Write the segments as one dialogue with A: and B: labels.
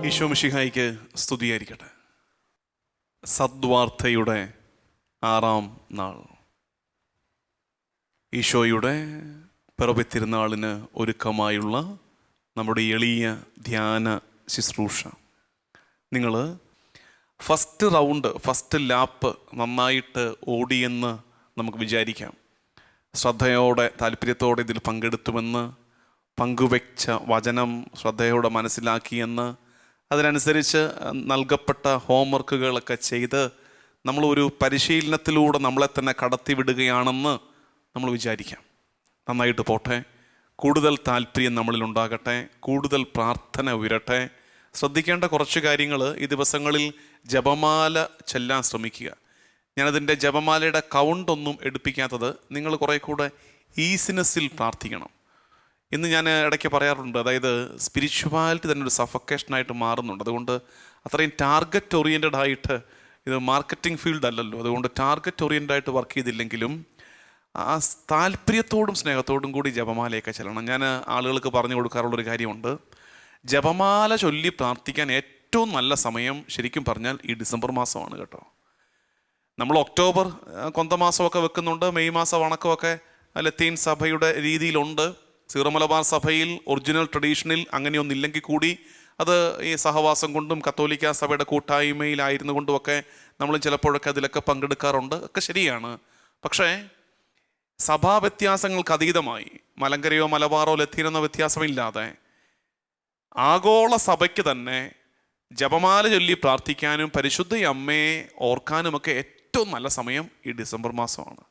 A: ഈശോ മിശിഹായിക്ക് സ്തുതിയായിരിക്കട്ടെ. സദ്വാർത്തയുടെ 6-ാം നാൾ, ഈശോയുടെ പിറവി തിരുനാളിന് ഒരുക്കമായുള്ള നമ്മുടെ എളിയ ധ്യാന ശുശ്രൂഷ. നിങ്ങൾ ഫസ്റ്റ് ലാപ്പ് നന്നായിട്ട് ഓടിയെന്ന് നമുക്ക് വിചാരിക്കാം. ശ്രദ്ധയോടെ താല്പര്യത്തോടെ ഇതിൽ പങ്കെടുത്തുവെന്ന്, പങ്കുവെച്ച വചനം ശ്രദ്ധയോടെ മനസ്സിലാക്കിയെന്ന്, അതിനനുസരിച്ച് നൽകപ്പെട്ട ഹോംവർക്കുകളൊക്കെ ചെയ്ത് നമ്മളൊരു പരിശീലനത്തിലൂടെ നമ്മളെ തന്നെ കടത്തിവിടുകയാണെന്ന് നമ്മൾ വിചാരിക്കാം. നന്നായിട്ട് പോട്ടെ. കൂടുതൽ താല്പര്യം നമ്മളിലുണ്ടാകട്ടെ, കൂടുതൽ പ്രാർത്ഥന ഉയരട്ടെ. ശ്രദ്ധിക്കേണ്ട കുറച്ച് കാര്യങ്ങൾ, ഈ ദിവസങ്ങളിൽ ജപമാല ചെല്ലാൻ ശ്രമിക്കുക. ഞാനതിൻ്റെ ജപമാലയുടെ കൗണ്ടൊന്നും എടുപ്പിക്കാത്തത് നിങ്ങൾ കുറേ കൂടെ ഈസിനെസ്സിൽ പ്രാർത്ഥിക്കണം. ഇന്ന് ഞാൻ ഇടയ്ക്ക് പറയാറുണ്ട്, അതായത് സ്പിരിച്വാലിറ്റി തന്നെ ഒരു സഫക്കേഷനായിട്ട് മാറുന്നുണ്ട്. അതുകൊണ്ട് അത്രയും ടാർഗറ്റ് ഓറിയൻറ്റഡ് ആയിട്ട്, ഇത് മാർക്കറ്റിംഗ് ഫീൽഡ് അല്ലല്ലോ, അതുകൊണ്ട് ടാർഗറ്റ് ഓറിയൻറ്റഡ് ആയിട്ട് വർക്ക് ചെയ്തില്ലെങ്കിലും ആ താല്പര്യത്തോടും സ്നേഹത്തോടും കൂടി ജപമാലയൊക്കെ ചെല്ലണം. ഞാൻ ആളുകൾക്ക് പറഞ്ഞു കൊടുക്കാറുള്ളൊരു കാര്യമുണ്ട്, ജപമാല ചൊല്ലി പ്രാർത്ഥിക്കാൻ ഏറ്റവും നല്ല സമയം ശരിക്കും പറഞ്ഞാൽ ഈ ഡിസംബർ മാസമാണ് കേട്ടോ. നമ്മൾ ഒക്ടോബർ കൊന്തമാസമൊക്കെ വെക്കുന്നുണ്ട്, മെയ് മാസം വണക്കമൊക്കെ ലത്തീൻ സഭയുടെ രീതിയിലുണ്ട്. സീറോ മലബാർ സഭയിൽ ഒറിജിനൽ ട്രഡീഷനിൽ അങ്ങനെയൊന്നില്ലെങ്കിൽ കൂടി അത് ഈ സഹവാസം കൊണ്ടും കത്തോലിക്ക സഭയുടെ കൂട്ടായ്മയിലായിരുന്നു കൊണ്ടുമൊക്കെ നമ്മൾ ചിലപ്പോഴൊക്കെ അതിലൊക്കെ പങ്കെടുക്കാറുണ്ട്, ഒക്കെ ശരിയാണ്. പക്ഷേ സഭാ വ്യത്യാസങ്ങൾക്ക് അതീതമായി മലങ്കരയോ മലബാറോ ലത്തീനെന്ന വ്യത്യാസമില്ലാതെ ആഗോള സഭയ്ക്ക് തന്നെ ജപമാല ചൊല്ലി പ്രാർത്ഥിക്കാനും പരിശുദ്ധ അമ്മയെ ഓർക്കാനുമൊക്കെ ഏറ്റവും നല്ല സമയം ഈ ഡിസംബർ മാസമാണ്.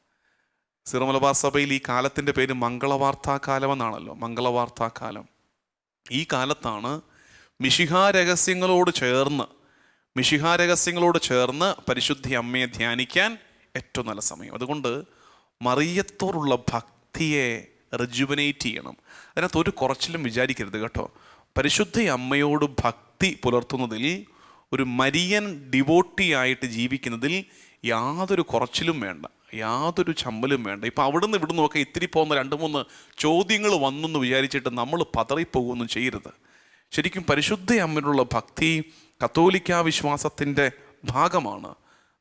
A: സീറോ മലബാർ സഭയിൽ ഈ കാലത്തിൻ്റെ പേര് മംഗളവാർത്താകാലം എന്നാണല്ലോ. മംഗളവാർത്താകാലം. ഈ കാലത്താണ് മിശിഹാ രഹസ്യങ്ങളോട് ചേർന്ന് പരിശുദ്ധ അമ്മയെ ധ്യാനിക്കാൻ ഏറ്റവും നല്ല സമയം. അതുകൊണ്ട് മറിയത്തോടുള്ള ഭക്തിയെ റിജുവനേറ്റ് ചെയ്യണം. അതിനകത്ത് ഒരു കുറച്ചിലും വിചാരിക്കരുത് കേട്ടോ. പരിശുദ്ധ അമ്മയോട് ഭക്തി പുലർത്തുന്നതിൽ, ഒരു മരിയൻ ഡിവോട്ടിയായിട്ട് ജീവിക്കുന്നതിൽ യാതൊരു കുറച്ചിലും വേണ്ട, യാതൊരു ചമ്മലും വേണ്ട. ഇപ്പം അവിടുന്ന് ഇവിടുന്ന് ഒക്കെ ഇത്തിരി പോകുന്ന 2-3 ചോദ്യങ്ങൾ വന്നെന്ന് വിചാരിച്ചിട്ട് നമ്മൾ പതറിപ്പോകുകയൊന്നും ചെയ്യരുത്. ശരിക്കും പരിശുദ്ധ അമ്മയിലുള്ള ഭക്തി കത്തോലിക്കാ വിശ്വാസത്തിൻ്റെ ഭാഗമാണ്,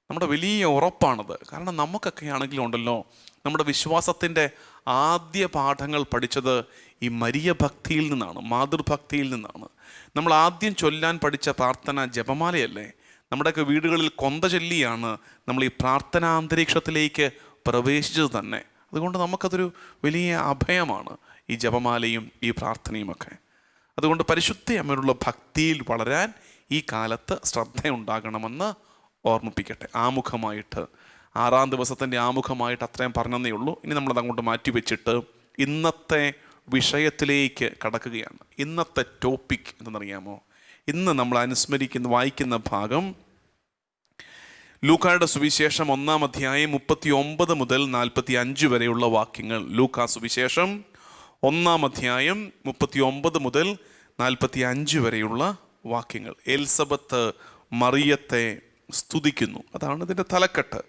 A: നമ്മുടെ വലിയ ഉറപ്പാണത്. കാരണം നമുക്കൊക്കെ ആണെങ്കിലും ഉണ്ടല്ലോ, നമ്മുടെ വിശ്വാസത്തിൻ്റെ ആദ്യ പാഠങ്ങൾ പഠിച്ചത് ഈ മരിയ ഭക്തിയിൽ നിന്നാണ്, മാതൃഭക്തിയിൽ നിന്നാണ്. നമ്മൾ ആദ്യം ചൊല്ലാൻ പഠിച്ച പ്രാർത്ഥന ജപമാലയല്ലേ. നമ്മുടെയൊക്കെ വീടുകളിൽ കൊന്ത ചൊല്ലിയാണ് നമ്മൾ ഈ പ്രാർത്ഥനാന്തരീക്ഷത്തിലേക്ക് പ്രവേശിച്ചത് തന്നെ. അതുകൊണ്ട് നമുക്കതൊരു വലിയ അഭയമാണ് ഈ ജപമാലയും ഈ പ്രാർത്ഥനയുമൊക്കെ. അതുകൊണ്ട് പരിശുദ്ധ അമ്മയോടുള്ള ഭക്തിയിൽ വളരാൻ ഈ കാലത്ത് ശ്രദ്ധയുണ്ടാകണമെന്ന് ഓർമ്മിപ്പിക്കട്ടെ. ആമുഖമായിട്ട് 6-ാം ദിവസത്തിൻ്റെ ആമുഖമായിട്ട് അത്രയും പറഞ്ഞതേ ഉള്ളൂ. ഇനി നമ്മളത് അങ്ങോട്ട് മാറ്റി വെച്ചിട്ട് ഇന്നത്തെ വിഷയത്തിലേക്ക് കടക്കുകയാണ്. ഇന്നത്തെ ടോപ്പിക് എന്തെന്നറിയാമോ? ഇന്ന് നമ്മൾ വായിക്കുന്ന ഭാഗം ലൂക്കായുടെ സുവിശേഷം 1-ാം അധ്യായം 39 മുതൽ 45 വരെയുള്ള വാക്യങ്ങൾ. ലൂക്കാ സുവിശേഷം 1-ാം അധ്യായം 39 മുതൽ 45 വരെയുള്ള വാക്യങ്ങൾ. എലിസബത്ത് മറിയത്തെ സ്തുതിക്കുന്നു, അതാണ് ഇതിൻ്റെ തലക്കെട്ട്.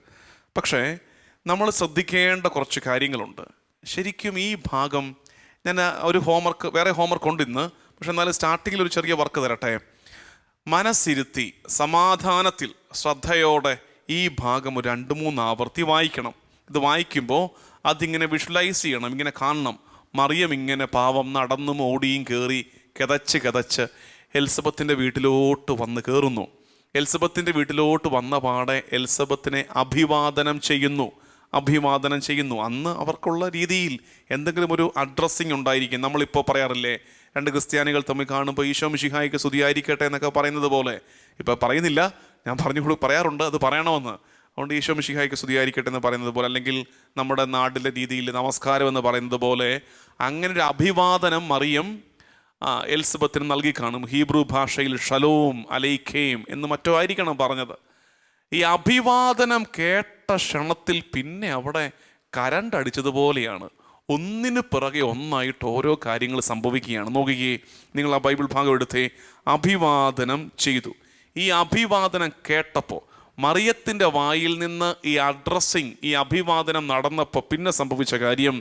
A: പക്ഷേ നമ്മൾ ശ്രദ്ധിക്കേണ്ട കുറച്ച് കാര്യങ്ങളുണ്ട്. ശരിക്കും ഈ ഭാഗം, ഞാൻ വേറെ ഹോംവർക്ക് ഉണ്ട് ഇന്ന്, പക്ഷെ എന്നാലും സ്റ്റാർട്ടിങ്ങിൽ ഒരു ചെറിയ വർക്ക് തരട്ടെ. മനസ്സിരുത്തി സമാധാനത്തിൽ ശ്രദ്ധയോടെ ഈ ഭാഗം ഒരു 2-3 ആവർത്തി വായിക്കണം. ഇത് വായിക്കുമ്പോൾ അതിങ്ങനെ വിഷ്വലൈസ് ചെയ്യണം, ഇങ്ങനെ കാണണം. മറിയം ഇങ്ങനെ പാവം നടന്നും ഓടിയും കയറി കിതച്ച് എലിസബത്തിൻ്റെ വീട്ടിലോട്ട് വന്ന് കയറുന്നു. എലിസബത്തിൻ്റെ വീട്ടിലോട്ട് വന്ന പാടെ എലിസബത്തിനെ അഭിവാദനം ചെയ്യുന്നു. അന്ന് അവർക്കുള്ള രീതിയിൽ എന്തെങ്കിലും ഒരു അഡ്രസ്സിങ് ഉണ്ടായിരിക്കും. നമ്മളിപ്പോൾ പറയാറില്ലേ, 2 ക്രിസ്ത്യാനികൾ തമ്മിൽ കാണുമ്പോൾ ഈശോ മിശിഹായിക്ക് സ്തുതിയായിരിക്കട്ടെ എന്നൊക്കെ പറയുന്നത് പോലെ, ഇപ്പോൾ പറയുന്നില്ല, ഞാൻ പറയാറുണ്ട്, അത് പറയണമെന്ന്. അതുകൊണ്ട് ഈശോ മിശിഹായിക്ക് സ്തുതിയായിരിക്കട്ടെ എന്ന് പറയുന്നത് പോലെ, അല്ലെങ്കിൽ നമ്മുടെ നാട്ടിലെ രീതിയിൽ നമസ്കാരം എന്ന് പറയുന്നത് പോലെ, അങ്ങനെ ഒരു അഭിവാദനം മറിയം എലിസബത്തിന് നൽകി കാണും. ഹീബ്രു ഭാഷയിൽ ഷലോം അലൈഖേം എന്ന് മറ്റോ ആയിരിക്കണം പറഞ്ഞത്. ഈ അഭിവാദനം കേട്ട ക്ഷണത്തിൽ പിന്നെ അവിടെ കരണ്ട് അടിച്ചതുപോലെയാണ്, ഒന്നിന് പിറകെ ഒന്നായിട്ട് ഓരോ കാര്യങ്ങൾ സംഭവിക്കുകയാണ്. നോക്കുകയെ, നിങ്ങൾ ആ ബൈബിൾ ഭാഗം എടുത്തേ. അഭിവാദനം ചെയ്തു. ഈ അഭിവാദനം കേട്ടപ്പോൾ, മറിയത്തിൻ്റെ വായിൽ നിന്ന് ഈ അഡ്രസ്സിങ്, ഈ അഭിവാദനം നടന്നപ്പോൾ പിന്നെ സംഭവിച്ച കാര്യം,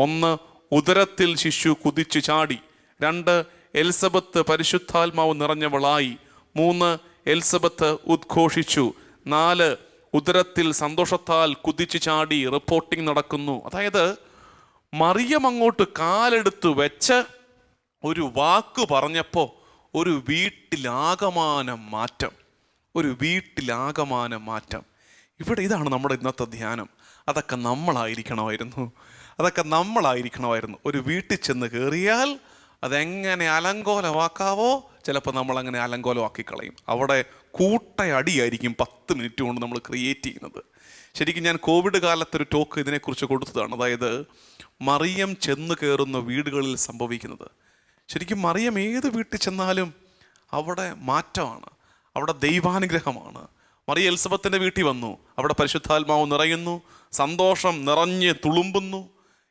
A: 1, ഉദരത്തിൽ ശിശു കുതിച്ചു ചാടി. 2, എലിസബത്ത് പരിശുദ്ധാത്മാവ് നിറഞ്ഞവളായി. 3 എലിസബത്ത് ഉദ്ഘോഷിച്ചു. 4 ഉദരത്തിൽ സന്തോഷത്താൽ കുതിച്ചു ചാടി. റിപ്പോർട്ടിംഗ് നടക്കുന്നു. അതായത് മറിയം അങ്ങോട്ട് കാലെടുത്ത് വെച്ച് ഒരു വാക്ക് പറഞ്ഞപ്പോൾ ഒരു വീട്ടിലാകമാനം മാറ്റം, ഒരു വീട്ടിലാകമാനം മാറ്റം. ഇവിടെ ഇതാണ് നമ്മുടെ ഇന്നത്തെ ധ്യാനം. അതൊക്കെ നമ്മളായിരിക്കണമായിരുന്നു. ഒരു വീട്ടിൽ ചെന്ന് കയറിയാൽ അതെങ്ങനെ അലങ്കോലമാക്കാവോ ചിലപ്പോൾ നമ്മളങ്ങനെ അലങ്കോലമാക്കി കളയും. അവിടെ കൂട്ടയടിയായിരിക്കും 10 മിനിറ്റ് കൊണ്ട് നമ്മൾ ക്രിയേറ്റ് ചെയ്യുന്നത്. ശരിക്കും ഞാൻ കോവിഡ് കാലത്തൊരു ടോക്ക് ഇതിനെക്കുറിച്ച് കൊടുത്തതാണ്. അതായത് മറിയം ചെന്ന് കയറുന്ന വീടുകളിൽ സംഭവിക്കുന്നത്. ശരിക്കും മറിയം ഏത് വീട്ടിൽ ചെന്നാലും അവിടെ മാറ്റമാണ്, അവിടെ ദൈവാനുഗ്രഹമാണ്. മറിയ എലിസബത്തിൻ്റെ വീട്ടിൽ വന്നു, അവിടെ പരിശുദ്ധാത്മാവ് നിറയുന്നു, സന്തോഷം നിറഞ്ഞ് തുളുമ്പുന്നു.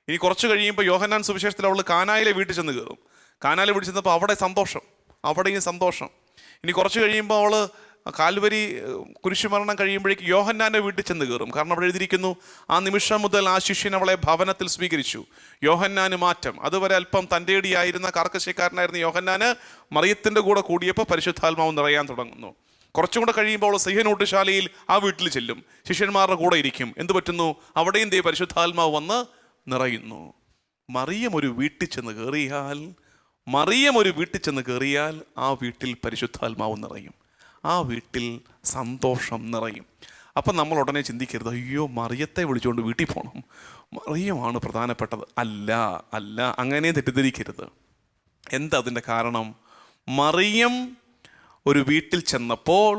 A: ഇനി കുറച്ച് കഴിയുമ്പോൾ യോഹന്നാൻ സുവിശേഷത്തിൽ അവൾ കാനായിലെ വീട്ടിൽ ചെന്ന് കയറും. കാനായിലെ വീട്ടിൽ ചെന്നപ്പോൾ അവിടെയും സന്തോഷം. ഇനി കുറച്ച് കഴിയുമ്പോൾ അവൾ കാൽവരി കുരിശുമരണം കഴിയുമ്പോഴേക്ക് യോഹന്നാൻ്റെ വീട്ടിൽ ചെന്ന് കയറും. കാരണം അവിടെ എഴുതിയിരിക്കുന്നു, ആ നിമിഷം മുതൽ ആ ശിഷ്യൻ അവളെ ഭവനത്തിൽ സ്വീകരിച്ചു. യോഹന്നാന് മാറ്റം. അതുവരെ അല്പം തൻ്റെ ഇടിയായിരുന്ന കാർക്കശ്യക്കാരനായിരുന്ന യോഹന്നാന് മറിയത്തിൻ്റെ കൂടെ കൂടിയപ്പോൾ പരിശുദ്ധാത്മാവ് നിറയാൻ തുടങ്ങുന്നു. കുറച്ചും കൂടെ കഴിയുമ്പോൾ സിഹനൂട്ടുശാലയിൽ ആ വീട്ടിൽ ചെല്ലും, ശിഷ്യന്മാരുടെ കൂടെ ഇരിക്കും. എന്ത് പറ്റുന്നു? അവിടെയും പരിശുദ്ധാത്മാവ് വന്ന് നിറയുന്നു. മറിയം ഒരു വീട്ടിൽ ചെന്ന് കയറിയാൽ ആ വീട്ടിൽ പരിശുദ്ധാത്മാവ് നിറയും, ആ വീട്ടിൽ സന്തോഷം നിറയും. അപ്പം നമ്മൾ ഉടനെ ചിന്തിക്കരുത്, അയ്യോ മറിയത്തെ വിളിച്ചുകൊണ്ട് വീട്ടിൽ പോകണം, മറിയമാണ് പ്രധാനപ്പെട്ടത്. അല്ല, അങ്ങനെ തെറ്റിദ്ധരിക്കരുത്. എന്താ അതിൻ്റെ കാരണം? മറിയം ഒരു വീട്ടിൽ ചെന്നപ്പോൾ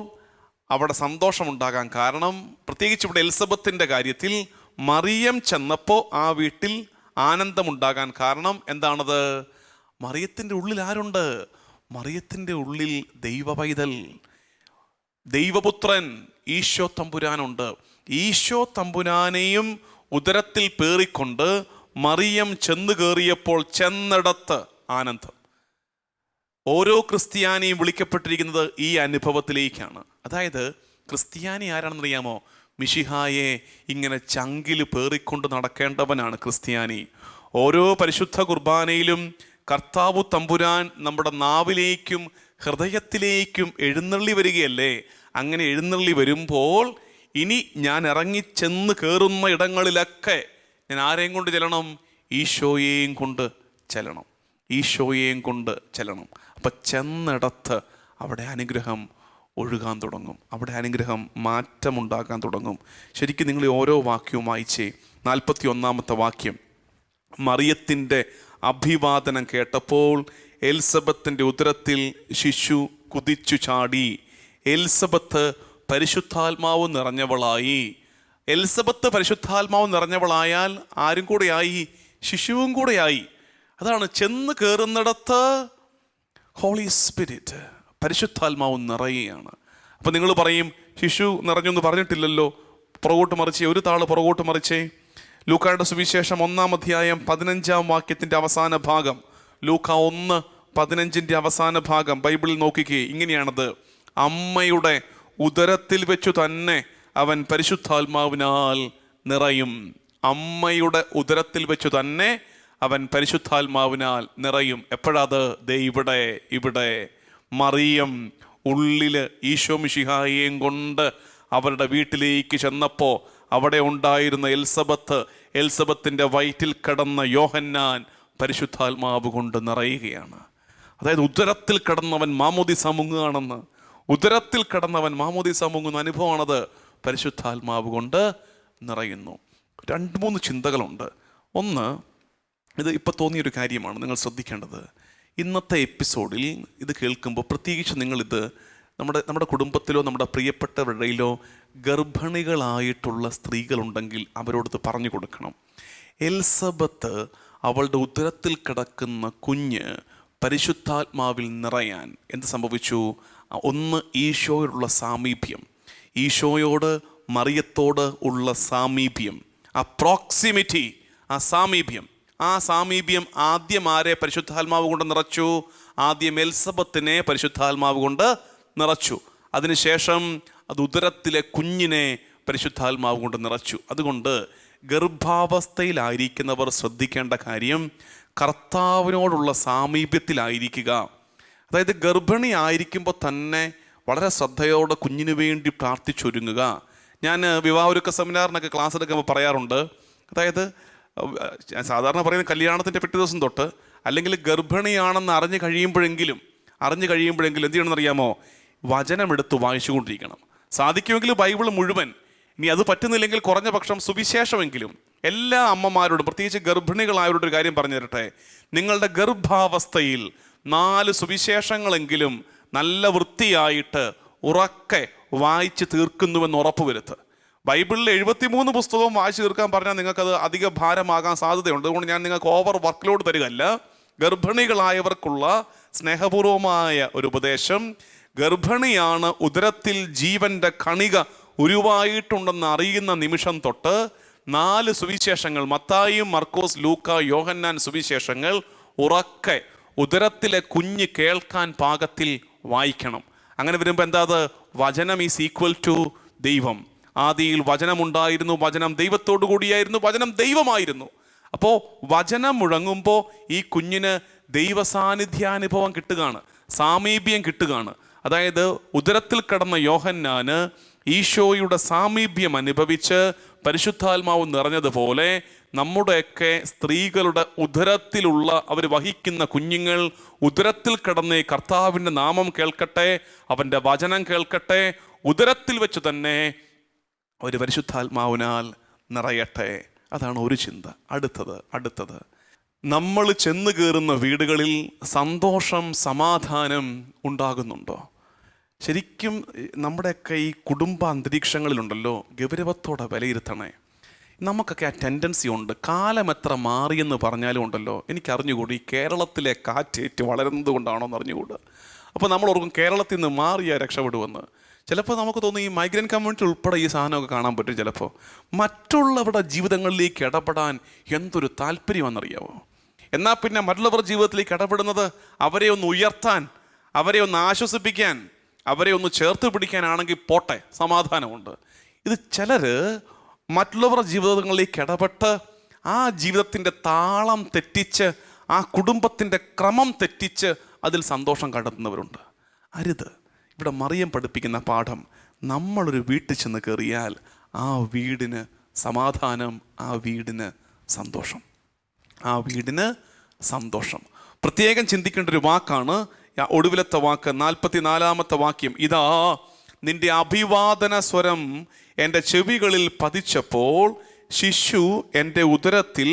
A: അവിടെ സന്തോഷമുണ്ടാകാൻ കാരണം, പ്രത്യേകിച്ച് ഇവിടെ എലിസബത്തിൻ്റെ കാര്യത്തിൽ മറിയം ചെന്നപ്പോൾ ആ വീട്ടിൽ ആനന്ദമുണ്ടാകാൻ കാരണം എന്താണത്? മറിയത്തിൻ്റെ ഉള്ളിൽ ആരുണ്ട്? മറിയത്തിൻ്റെ ഉള്ളിൽ ദൈവപൈതൽ, ദൈവപുത്രൻ ഈശോ തമ്പുരാനുണ്ട്. ഈശോ തമ്പുരാനെയും ഉദരത്തിൽ പേറിക്കൊണ്ട് മറിയം ചെന്ന് കയറിയപ്പോൾ ചെന്നിടത്ത് ആനന്ദം. ഓരോ ക്രിസ്ത്യാനിയും വിളിക്കപ്പെട്ടിരിക്കുന്നത് ഈ അനുഭവത്തിലേക്കാണ്. അതായത് ക്രിസ്ത്യാനി ആരാണെന്നറിയാമോ? മിശിഹായെ ഇങ്ങനെ ചങ്കിൽ പേറിക്കൊണ്ട് നടക്കേണ്ടവനാണ് ക്രിസ്ത്യാനി. ഓരോ പരിശുദ്ധ കുർബാനയിലും കർത്താവ് തമ്പുരാൻ നമ്മുടെ നാവിലേക്കും ഹൃദയത്തിലേക്കും എഴുന്നള്ളി വരികയല്ലേ? അങ്ങനെ എഴുന്നള്ളി വരുമ്പോൾ ഇനി ഞാൻ ഇറങ്ങിച്ചെന്ന് കയറുന്ന ഇടങ്ങളിലൊക്കെ ഞാൻ ആരെയും കൊണ്ട് ചെല്ലണം? ഈശോയെയും കൊണ്ട് ചെല്ലണം. അപ്പം ചെന്നിടത്ത് അവിടെ അനുഗ്രഹം ഒഴുകാൻ തുടങ്ങും, അവിടെ അനുഗ്രഹം മാറ്റമുണ്ടാക്കാൻ തുടങ്ങും. ശരിക്കും നിങ്ങൾ ഓരോ വാക്യവും വായിച്ചേ. 41 വാക്യം, മറിയത്തിൻ്റെ അഭിവാദനം കേട്ടപ്പോൾ എലിസബത്തിൻ്റെ ഉദരത്തിൽ ശിശു കുതിച്ചു ചാടി. എലിസബത്ത് പരിശുദ്ധാത്മാവ് നിറഞ്ഞവളായി. എലിസബത്ത് പരിശുദ്ധാത്മാവ് നിറഞ്ഞവളായാൽ ആരും കൂടെയായി? ശിശുവും കൂടെയായി. അതാണ് ചെന്ന് കയറുന്നിടത്ത് ഹോളി സ്പിരിറ്റ്, പരിശുദ്ധാത്മാവ് നിറയുകയാണ്. അപ്പം നിങ്ങൾ പറയും, ശിശു നിറഞ്ഞൊന്നും പറഞ്ഞിട്ടില്ലല്ലോ. പുറകോട്ട് മറിച്ചേ, ഒരു താള് പുറകോട്ട് മറിച്ചേ. ലൂക്കായുടെ സുവിശേഷം 1-ാം അധ്യായം 15-ാം വാക്യത്തിൻ്റെ അവസാന ഭാഗം, ലൂക്ക 1:15 അവസാന ഭാഗം ബൈബിളിൽ നോക്കിക്കേ. ഇങ്ങനെയാണത്: അമ്മയുടെ ഉദരത്തിൽ വെച്ചു തന്നെ അവൻ പരിശുദ്ധാത്മാവിനാൽ നിറയും. അമ്മയുടെ ഉദരത്തിൽ വെച്ചു തന്നെ അവൻ പരിശുദ്ധാത്മാവിനാൽ നിറയും. എപ്പോഴത്? ദേ ഇവിടെ മറിയം ഉള്ളില് ഈശോ മിശിഹായെയും കൊണ്ട് അവരുടെ വീട്ടിലേക്ക് ചെന്നപ്പോൾ അവിടെ ഉണ്ടായിരുന്ന എലിസബത്തിൻ്റെ വയറ്റിൽ കിടന്ന യോഹന്നാൻ പരിശുദ്ധാത്മാവ് കൊണ്ട് നിറയുകയാണ്. അതായത് ഉദരത്തിൽ കിടന്നവൻ മാമോദിസ മുങ്ങുകയാണെന്ന്, ഉദരത്തിൽ കിടന്നവൻ മാമോദിസ മുങ്ങുന്ന അനുഭവമാണത്. പരിശുദ്ധാത്മാവ് കൊണ്ട് നിറയുന്നു. 2-3 ചിന്തകളുണ്ട്. ഒന്ന്, ഇത് ഇപ്പോൾ തോന്നിയൊരു കാര്യമാണ്, നിങ്ങൾ ശ്രദ്ധിക്കേണ്ടത്. ഇന്നത്തെ എപ്പിസോഡിൽ ഇത് കേൾക്കുമ്പോൾ പ്രത്യേകിച്ച് നിങ്ങളിത് നമ്മുടെ കുടുംബത്തിലോ നമ്മുടെ പ്രിയപ്പെട്ടവരുടെയിലോ ഗർഭിണികളായിട്ടുള്ള സ്ത്രീകളുണ്ടെങ്കിൽ അവരോടത് പറഞ്ഞു കൊടുക്കണം. എലിസബത്ത് അവളുടെ ഉദരത്തിൽ കിടക്കുന്ന കുഞ്ഞ് പരിശുദ്ധാത്മാവിൽ നിറയാൻ എന്ത് സംഭവിച്ചു? ഒന്ന്, ഈശോയോടുള്ള സാമീപ്യം, ഈശോയോട് മറിയത്തോട് ഉള്ള സാമീപ്യം, ആ പ്രോക്സിമിറ്റി, ആ സാമീപ്യം ആദ്യം ആരെ പരിശുദ്ധാത്മാവ് കൊണ്ട് നിറച്ചു? ആദ്യം എലിസബത്തിനെ പരിശുദ്ധാത്മാവ് കൊണ്ട് നിറച്ചു. അതിനുശേഷം അത് ഉദരത്തിലെ കുഞ്ഞിനെ പരിശുദ്ധാത്മാവ് കൊണ്ട് നിറച്ചു. അതുകൊണ്ട് ഗർഭാവസ്ഥയിലായിരിക്കുന്നവർ ശ്രദ്ധിക്കേണ്ട കാര്യം, കർത്താവിനോടുള്ള സാമീപ്യത്തിലായിരിക്കുക. അതായത് ഗർഭിണി ആയിരിക്കുമ്പോൾ തന്നെ വളരെ ശ്രദ്ധയോടെ കുഞ്ഞിന് വേണ്ടി പ്രാർത്ഥിച്ചൊരുങ്ങുക. ഞാൻ വിവാഹൊരുക്ക സെമിനാറിനൊക്കെ ക്ലാസ് എടുക്കുമ്പോൾ പറയാറുണ്ട്, അതായത് ഞാൻ സാധാരണ പറയുന്നത് കല്യാണത്തിൻ്റെ പിറ്റേ ദിവസം തൊട്ട്, അല്ലെങ്കിൽ ഗർഭിണിയാണെന്ന് അറിഞ്ഞു കഴിയുമ്പോഴെങ്കിലും എന്ത് ചെയ്യണമെന്നറിയാമോ? വചനമെടുത്ത് വായിച്ചുകൊണ്ടിരിക്കണം. സാധിക്കുമെങ്കിൽ ബൈബിൾ മുഴുവൻ, ഇനി അത് പറ്റുന്നില്ലെങ്കിൽ കുറഞ്ഞ പക്ഷം സുവിശേഷമെങ്കിലും. എല്ലാ അമ്മമാരോടും, പ്രത്യേകിച്ച് ഗർഭിണികളായവരോട് ഒരു കാര്യം പറഞ്ഞു തരട്ടെ. നിങ്ങളുടെ ഗർഭാവസ്ഥയിൽ 4 സുവിശേഷങ്ങളെങ്കിലും നല്ല വൃത്തിയായിട്ട് ഉറക്കെ വായിച്ച് തീർക്കുന്നുവെന്ന് ഉറപ്പുവരുത്തുക. ബൈബിളിൽ 73 പുസ്തകവും വായിച്ചു തീർക്കാൻ പറഞ്ഞാൽ നിങ്ങൾക്കത് അധിക ഭാരമാകാൻ സാധ്യതയുണ്ട്. അതുകൊണ്ട് ഞാൻ നിങ്ങൾക്ക് ഓവർ വർക്ക് ലോഡ് തരികയല്ല. ഗർഭിണികളായവർക്കുള്ള സ്നേഹപൂർവമായ ഒരു ഉപദേശം, ഗർഭിണിയാണ് ഉദരത്തിൽ ജീവന്റെ കണിക ഉരുവായിട്ടുണ്ടെന്ന് അറിയുന്ന നിമിഷം തൊട്ട് 4 സുവിശേഷങ്ങൾ, മത്തായിയും മർക്കോസ്, ലൂക്ക, യോഹന്നാൻ സുവിശേഷങ്ങൾ ഉറക്കെ ഉദരത്തിലെ കുഞ്ഞ് കേൾക്കാൻ പാകത്തിൽ വായിക്കണം. അങ്ങനെ വരുമ്പോൾ എന്താ അത്? വചനം ഈസ് ഈക്വൽ ടു ദൈവം. ആദിയിൽ വചനമുണ്ടായിരുന്നു, വചനം ദൈവത്തോടു കൂടിയായിരുന്നു, വചനം ദൈവമായിരുന്നു. അപ്പോൾ വചനം മുഴങ്ങുമ്പോൾ ഈ കുഞ്ഞിന് ദൈവ സാന്നിധ്യാനുഭവം കിട്ടുകയാണ്, സാമീപ്യം കിട്ടുകയാണ്. അതായത് ഉദരത്തിൽ കിടന്ന യോഹന്നാന് ഈശോയുടെ സാമീപ്യം അനുഭവിച്ച് പരിശുദ്ധാത്മാവ് നിറഞ്ഞതുപോലെ നമ്മുടെയൊക്കെ സ്ത്രീകളുടെ ഉദരത്തിലുള്ള അവർ വഹിക്കുന്ന കുഞ്ഞുങ്ങൾ ഉദരത്തിൽ കിടന്ന് കർത്താവിൻ്റെ നാമം കേൾക്കട്ടെ, അവൻ്റെ വചനം കേൾക്കട്ടെ, ഉദരത്തിൽ വെച്ച് തന്നെ ഒരു പരിശുദ്ധാത്മാവിനാൽ നിറയട്ടെ. അതാണ് ഒരു ചിന്ത. അടുത്തത് നമ്മൾ ചെന്ന് കയറുന്ന വീടുകളിൽ സന്തോഷം, സമാധാനം ഉണ്ടാകുന്നുണ്ടോ? ശരിക്കും നമ്മുടെയൊക്കെ ഈ കുടുംബ അന്തരീക്ഷങ്ങളിലുണ്ടല്ലോ, ഗൗരവത്തോടെ വിലയിരുത്തണേ. നമുക്കൊക്കെ ആ ടെൻഡൻസി ഉണ്ട്. കാലം എത്ര മാറിയെന്ന് പറഞ്ഞാലും ഉണ്ടല്ലോ, എനിക്കറിഞ്ഞുകൂടി ഈ കേരളത്തിലെ കാറ്റേറ്റ് വളരുന്നത് കൊണ്ടാണോ എന്ന് അറിഞ്ഞുകൂടുക. അപ്പോൾ നമ്മൾ ഓർക്കും കേരളത്തിൽ നിന്ന് മാറിയാൽ രക്ഷപ്പെടുമെന്ന്. ചിലപ്പോൾ നമുക്ക് തോന്നും ഈ മൈഗ്രൻ്റ് കമ്മ്യൂണിറ്റി ഉൾപ്പെടെ ഈ സാധനമൊക്കെ കാണാൻ പറ്റും. ചിലപ്പോൾ മറ്റുള്ളവരുടെ ജീവിതങ്ങളിലേക്ക് ഇടപെടാൻ എന്തൊരു താല്പര്യമാണെന്നറിയാമോ? എന്നാൽ പിന്നെ മറ്റുള്ളവരുടെ ജീവിതത്തിലേക്ക് ഇടപെടുന്നത് അവരെ ഒന്ന് ഉയർത്താൻ, അവരെ ഒന്ന് ആശ്വസിപ്പിക്കാൻ, അവരെ ഒന്ന് ചേർത്ത് പിടിക്കാനാണെങ്കിൽ പോട്ടെ, സമാധാനമുണ്ട്. ഇത് ചിലർ മറ്റുള്ളവരുടെ ജീവിതങ്ങളിലേക്ക് ഇടപെട്ട് ആ ജീവിതത്തിൻ്റെ താളം തെറ്റിച്ച്, ആ കുടുംബത്തിൻ്റെ ക്രമം തെറ്റിച്ച് അതിൽ സന്തോഷം കണ്ടെത്തുന്നവരുണ്ട്. അരുത്. ഇവിടെ മറിയം പഠിപ്പിക്കുന്ന പാഠം, നമ്മളൊരു വീട്ടിൽ ചെന്ന് കയറിയാൽ ആ വീടിന് സമാധാനം, ആ വീടിന് സന്തോഷം. പ്രത്യേകം ചിന്തിക്കേണ്ട ഒരു വാക്കാണ് ഒടുവിലത്തെ വാക്ക്, 44-ാമത്തെ വാക്യം. ഇതാ നിന്റെ അഭിവാദന സ്വരം എൻ്റെ ചെവികളിൽ പതിച്ചപ്പോൾ ശിശു എൻ്റെ ഉദരത്തിൽ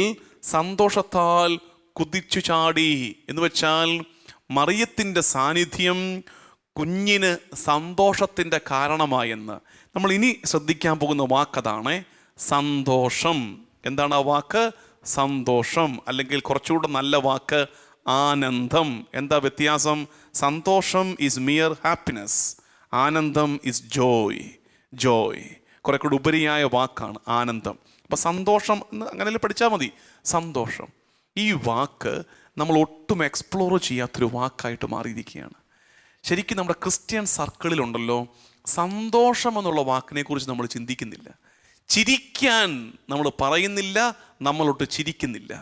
A: സന്തോഷത്താൽ കുതിച്ചു ചാടി. എന്ന് വെച്ചാൽ മറിയത്തിൻ്റെ സാന്നിധ്യം കുഞ്ഞിന് സന്തോഷത്തിൻ്റെ കാരണമായെന്ന്. നമ്മൾ ഇനി ശ്രദ്ധിക്കാൻ പോകുന്ന വാക്കതാണ് സന്തോഷം. എന്താണ് ആ വാക്ക്? സന്തോഷം. അല്ലെങ്കിൽ കുറച്ചുകൂടെ നല്ല വാക്ക് ആനന്ദം. എന്താ വ്യത്യാസം? സന്തോഷം ഈസ് മിയർ ഹാപ്പിനെസ്, ആനന്ദം ഈസ് ജോയ്. കുറെ കൂടെ ഉപരിയായ വാക്കാണ് ആനന്ദം. അപ്പം സന്തോഷം എന്ന് അങ്ങനെ പഠിച്ചാൽ മതി. സന്തോഷം ഈ വാക്ക് നമ്മൾ ഒട്ടും എക്സ്പ്ലോർ ചെയ്യാത്തൊരു വാക്കായിട്ട് മാറിയിരിക്കുകയാണ്. ശരിക്കും നമ്മുടെ ക്രിസ്ത്യൻ സർക്കിളിലുണ്ടല്ലോ, സന്തോഷം എന്നുള്ള വാക്കിനെ കുറിച്ച് നമ്മൾ ചിന്തിക്കുന്നില്ല. ചിരിക്കാൻ നമ്മൾ പറയുന്നില്ല, നമ്മളൊട്ട് ചിരിക്കുന്നില്ല.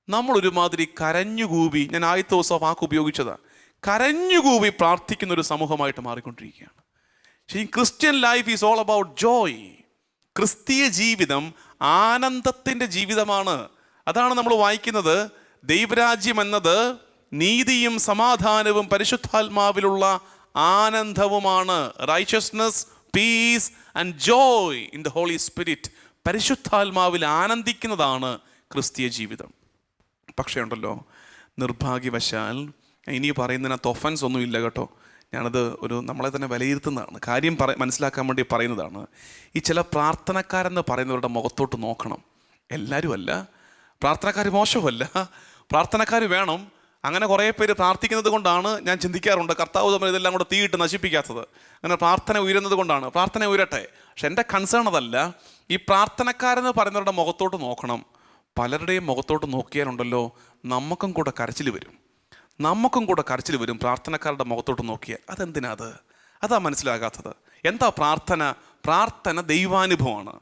A: നമ്മളൊരുമാതിരി കരഞ്ഞുകൂവി, ഞാൻ ആദ്യത്തെ ദിവസം വാക്ക് ഉപയോഗിച്ചതാണ്, കരഞ്ഞുകൂവി പ്രാർത്ഥിക്കുന്ന ഒരു സമൂഹമായിട്ട് മാറിക്കൊണ്ടിരിക്കുകയാണ്. ശരി, Christian life is all about Joy. ക്രിസ്തീയ ജീവിതം ആനന്ദത്തിൻ്റെ ജീവിതമാണ്. അതാണ് നമ്മൾ വായിക്കുന്നത്. ദൈവരാജ്യം എന്നത് നീതിയും സമാധാനവും പരിശുദ്ധാത്മാവിലുള്ള ആനന്ദവുമാണ്. Righteousness, peace and joy in the Holy Spirit. പരിശുദ്ധാത്മാവിൽ ആനന്ദിക്കുന്നതാണ് ക്രിസ്തീയ ജീവിതം. പക്ഷേ ഉണ്ടല്ലോ, നിർഭാഗ്യവശാൽ ഇനി പറയുന്നതിനകത്ത് ഒഫൻസ് ഒന്നും ഇല്ല കേട്ടോ. ഞാനത് നമ്മളെ തന്നെ വിലയിരുത്തുന്നതാണ്, കാര്യം മനസ്സിലാക്കാൻ വേണ്ടി പറയുന്നതാണ്. ഈ ചില പ്രാർത്ഥനക്കാരെന്ന് പറയുന്നവരുടെ മുഖത്തോട്ട് നോക്കണം. എല്ലാവരും അല്ല, പ്രാർത്ഥനക്കാർ മോശമല്ല, പ്രാർത്ഥനക്കാർ വേണം. അങ്ങനെ കുറേ പേര് പ്രാർത്ഥിക്കുന്നത് കൊണ്ടാണ് ഞാൻ ചിന്തിക്കാറുണ്ട് കർത്താവ് തമ്മിൽ ഇതെല്ലാം കൂടെ തീയിട്ട് നശിപ്പിക്കാത്തത്. അങ്ങനെ പ്രാർത്ഥന ഉയരുന്നത് കൊണ്ടാണ്. പ്രാർത്ഥന ഉയരട്ടെ. പക്ഷെ എൻ്റെ കൺസേൺ അതല്ല. ഈ പ്രാർത്ഥനക്കാരെന്ന് പറയുന്നവരുടെ മുഖത്തോട്ട് നോക്കണം. പലരുടെയും മുഖത്തോട്ട് നോക്കിയാലുണ്ടല്ലോ നമുക്കും കൂടെ കരച്ചിൽ വരും. പ്രാർത്ഥനക്കാരുടെ മുഖത്തോട്ട് നോക്കിയാൽ അതെന്തിനാ? അതാ മനസ്സിലാകാത്തത്. എന്താ പ്രാർത്ഥന ദൈവാനുഭവമാണ്.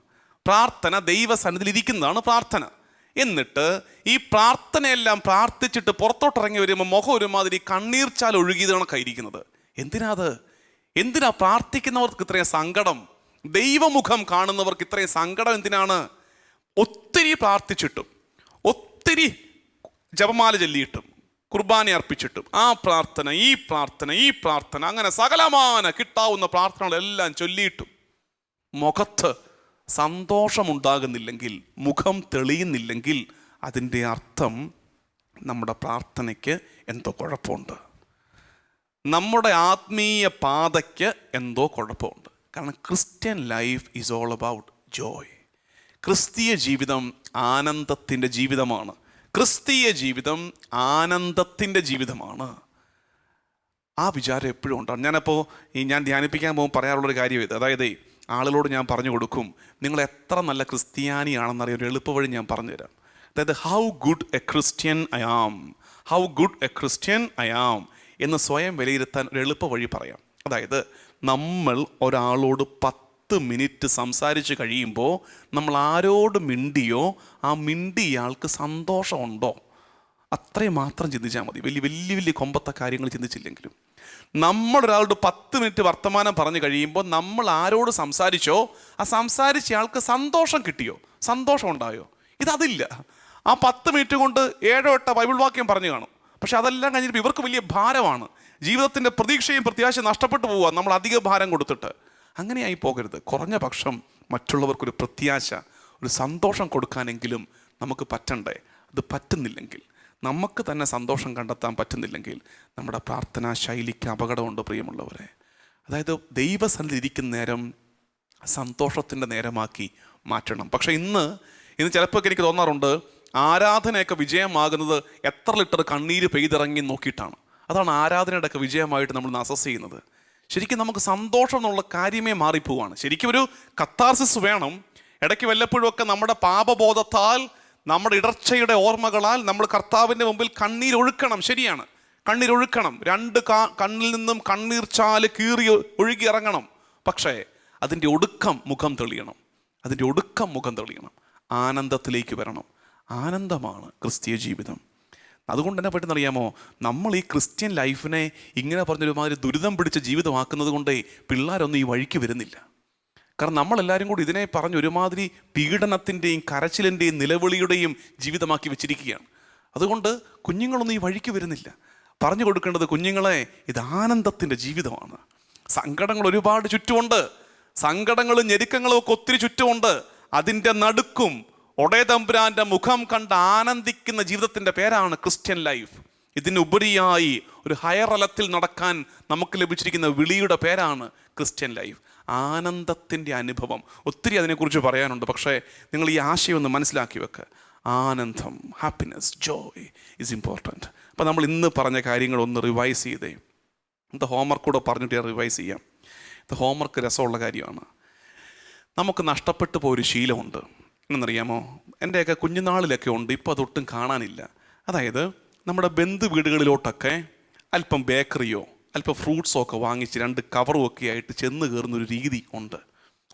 A: പ്രാർത്ഥന ദൈവസന്നിധിയിൽ ഇരിക്കുന്നതാണ് പ്രാർത്ഥന. എന്നിട്ട് ഈ പ്രാർത്ഥനയെല്ലാം പ്രാർത്ഥിച്ചിട്ട് പുറത്തോട്ടിറങ്ങി വരുമ്പോൾ മുഖം ഒരുമാതിരി കണ്ണീർച്ചാൽ ഒഴുകിയതാണ് കയിരിക്കുന്നത്. എന്തിനാ പ്രാർത്ഥിക്കുന്നവർക്ക് ഇത്രയും സങ്കടം? ദൈവമുഖം കാണുന്നവർക്ക് ഇത്രയും സങ്കടം എന്തിനാണ്? ഒത്തിരി പ്രാർത്ഥിച്ചിട്ടും ഒത്തിരി ജപമാല ചൊല്ലിയിട്ടും കുർബാന അർപ്പിച്ചിട്ടും ഈ പ്രാർത്ഥന അങ്ങനെ സകലമാന കിട്ടാവുന്ന പ്രാർത്ഥനകളെല്ലാം ചൊല്ലിയിട്ടും മുഖത്ത് സന്തോഷമുണ്ടാകുന്നില്ലെങ്കിൽ, മുഖം തെളിയുന്നില്ലെങ്കിൽ, അതിൻ്റെ അർത്ഥം നമ്മുടെ പ്രാർത്ഥനയ്ക്ക് എന്തോ കുഴപ്പമുണ്ട്, നമ്മുടെ ആത്മീയ പാതയ്ക്ക് എന്തോ കുഴപ്പമുണ്ട്. കാരണം Christian life is all about Joy. ക്രിസ്തീയ ജീവിതം ആനന്ദത്തിൻ്റെ ജീവിതമാണ്. ക്രിസ്തീയ ജീവിതം ആനന്ദത്തിൻ്റെ ജീവിതമാണ്. ആ വിചാരം എപ്പോഴും ഉണ്ടാകും. ഞാൻ ധ്യാനിപ്പിക്കാൻ പോകുമ്പോൾ പറയാറുള്ളൊരു കാര്യം ഇത്. അതായത് ആളുകളോട് ഞാൻ പറഞ്ഞു കൊടുക്കും, നിങ്ങൾ എത്ര നല്ല ക്രിസ്ത്യാനിയാണെന്നറിയാൻ ഒരു എളുപ്പവഴി ഞാൻ പറഞ്ഞുതരാം. അതായത് how good a Christian I am എന്ന് സ്വയം വിലയിരുത്താൻ ഒരു എളുപ്പ വഴി പറയാം. അതായത് നമ്മൾ ഒരാളോട് 10 മിനിറ്റ് സംസാരിച്ച് കഴിയുമ്പോൾ നമ്മൾ ആരോട് മിണ്ടിയോ ആ മിണ്ടിയയാൾക്ക് സന്തോഷമുണ്ടോ, അത്രയും മാത്രം ചിന്തിച്ചാൽ മതി. വലിയ കൊമ്പത്തെ കാര്യങ്ങൾ ചിന്തിച്ചില്ലെങ്കിലും. നമ്മളൊരാളോട് 10 മിനിറ്റ് വർത്തമാനം പറഞ്ഞു കഴിയുമ്പോൾ നമ്മൾ ആരോട് സംസാരിച്ചോ ആ സംസാരിച്ചയാൾക്ക് സന്തോഷം കിട്ടിയോ, സന്തോഷം ഉണ്ടായോ? അതില്ല. ആ 10 മിനിറ്റ് കൊണ്ട് 7-8 ബൈബിൾ വാക്യം പറഞ്ഞു കാണും. പക്ഷെ അതെല്ലാം കഴിഞ്ഞിട്ട് ഇവർക്ക് വലിയ ഭാരമാണ്. ജീവിതത്തിൻ്റെ പ്രതീക്ഷയും പ്രത്യാശയും നഷ്ടപ്പെട്ടു പോവുക നമ്മൾ അധിക ഭാരം കൊടുത്തിട്ട്. അങ്ങനെയായി പോകരുത്. കുറഞ്ഞ പക്ഷം മറ്റുള്ളവർക്കൊരു പ്രത്യാശ, ഒരു സന്തോഷം കൊടുക്കാനെങ്കിലും നമുക്ക് പറ്റണ്ടേ? അത് പറ്റുന്നില്ലെങ്കിൽ, നമുക്ക് തന്നെ സന്തോഷം കണ്ടെത്താൻ പറ്റുന്നില്ലെങ്കിൽ നമ്മുടെ പ്രാർത്ഥനാ ശൈലിക്ക് അപകടമുണ്ട് പ്രിയമുള്ളവരെ. അതായത് ദൈവസന്നിധി ഇരിക്കുന്ന നേരം സന്തോഷത്തിൻ്റെ നേരമാക്കി മാറ്റണം. പക്ഷേ ഇന്ന് ചിലപ്പോൾ എനിക്ക് തോന്നാറുണ്ട്, ആരാധനയൊക്കെ വിജയമാകുന്നത് എത്ര ലിറ്റർ കണ്ണീര് പെയ്തിറങ്ങി നോക്കിയിട്ടാണ്. അതാണ് ആരാധനയുടെയൊക്കെ വിജയമായിട്ട് നമ്മൾ അസസ് ചെയ്യുന്നത്. ശരിക്കും നമുക്ക് സന്തോഷം എന്നുള്ള കാര്യമേ മാറിപ്പോവാണ്. ശരിക്കും ഒരു കത്താർസിസ് വേണം. ഇടയ്ക്ക് വല്ലപ്പോഴും ഒക്കെ നമ്മുടെ പാപബോധത്താൽ, നമ്മുടെ ഇടർച്ചയുടെ ഓർമ്മകളാൽ നമ്മൾ കർത്താവിൻ്റെ മുമ്പിൽ കണ്ണീരൊഴുക്കണം. ശരിയാണ്, കണ്ണീരൊഴുക്കണം. 2 കണ്ണിൽ നിന്നും കണ്ണീർ ചാല് കീറി ഒഴുകി ഇറങ്ങണം. പക്ഷേ അതിൻ്റെ ഒടുക്കം മുഖം തെളിയണം. ആനന്ദത്തിലേക്ക് വരണം. ആനന്ദമാണ് ക്രിസ്തീയ ജീവിതം. അതുകൊണ്ട് തന്നെ പറ്റുന്നറിയാമോ, നമ്മൾ ഈ ക്രിസ്ത്യൻ ലൈഫിനെ ഇങ്ങനെ പറഞ്ഞൊരുമാതിരി ദുരിതം പിടിച്ച ജീവിതമാക്കുന്നത് കൊണ്ടേ പിള്ളേരൊന്നും ഈ വഴിക്ക് വരുന്നില്ല. കാരണം നമ്മളെല്ലാവരും കൂടി ഇതിനെ പറഞ്ഞ് ഒരുമാതിരി പീഡനത്തിൻ്റെയും കരച്ചിലിൻ്റെയും നിലവിളിയുടെയും ജീവിതമാക്കി വെച്ചിരിക്കുകയാണ്. അതുകൊണ്ട് കുഞ്ഞുങ്ങളൊന്നും ഈ വഴിക്ക് വരുന്നില്ല. പറഞ്ഞു കൊടുക്കേണ്ടത്, കുഞ്ഞുങ്ങളെ, ഇത് ആനന്ദത്തിൻ്റെ ജീവിതമാണ്. സങ്കടങ്ങൾ ഒരുപാട് ചുറ്റുമുണ്ട്, സങ്കടങ്ങളും ഞെരുക്കങ്ങളും ഒക്കെ ഒത്തിരി ചുറ്റുമുണ്ട്. അതിൻ്റെ നടുക്കും ഒടേതമ്പുരാൻ്റെ മുഖം കണ്ട് ആനന്ദിക്കുന്ന ജീവിതത്തിൻ്റെ പേരാണ് ക്രിസ്ത്യൻ ലൈഫ്. ഇതിനുപരിയായി ഒരു ഹയർ തലത്തിൽ നടക്കാൻ നമുക്ക് ലഭിച്ചിരിക്കുന്ന വിളിയുടെ പേരാണ് ക്രിസ്ത്യൻ ലൈഫ്. ആനന്ദത്തിൻ്റെ അനുഭവം. ഒത്തിരി അതിനെക്കുറിച്ച് പറയാനുണ്ട്. പക്ഷേ നിങ്ങൾ ഈ ആശയം ഒന്ന് മനസ്സിലാക്കി വെക്കുക. ആനന്ദം, ഹാപ്പിനെസ്, ജോയ് ഈസ് ഇമ്പോർട്ടൻറ്റ്. അപ്പോൾ നമ്മൾ ഇന്ന് പറഞ്ഞ കാര്യങ്ങളൊന്ന് റിവൈസ് ചെയ്തേ. ഹോംവർക്ക് കൂടെ പറഞ്ഞിട്ട് റിവൈസ് ചെയ്യാം. ഹോംവർക്ക് രസമുള്ള കാര്യമാണ്. നമുക്ക് നഷ്ടപ്പെട്ടു പോയൊരു ശീലമുണ്ട്. എന്നറിയാമോ? എൻ്റെയൊക്കെ കുഞ്ഞുനാളിലൊക്കെ ഉണ്ട്, ഇപ്പോൾ അതൊട്ടും കാണാനില്ല. അതായത് നമ്മുടെ ബന്ധു വീടുകളിലോട്ടൊക്കെ അല്പം ബേക്കറിയോ അല്പം ഫ്രൂട്ട്സോ ഒക്കെ വാങ്ങിച്ച് 2 കവറും ഒക്കെ ആയിട്ട് ചെന്ന് കയറുന്നൊരു രീതി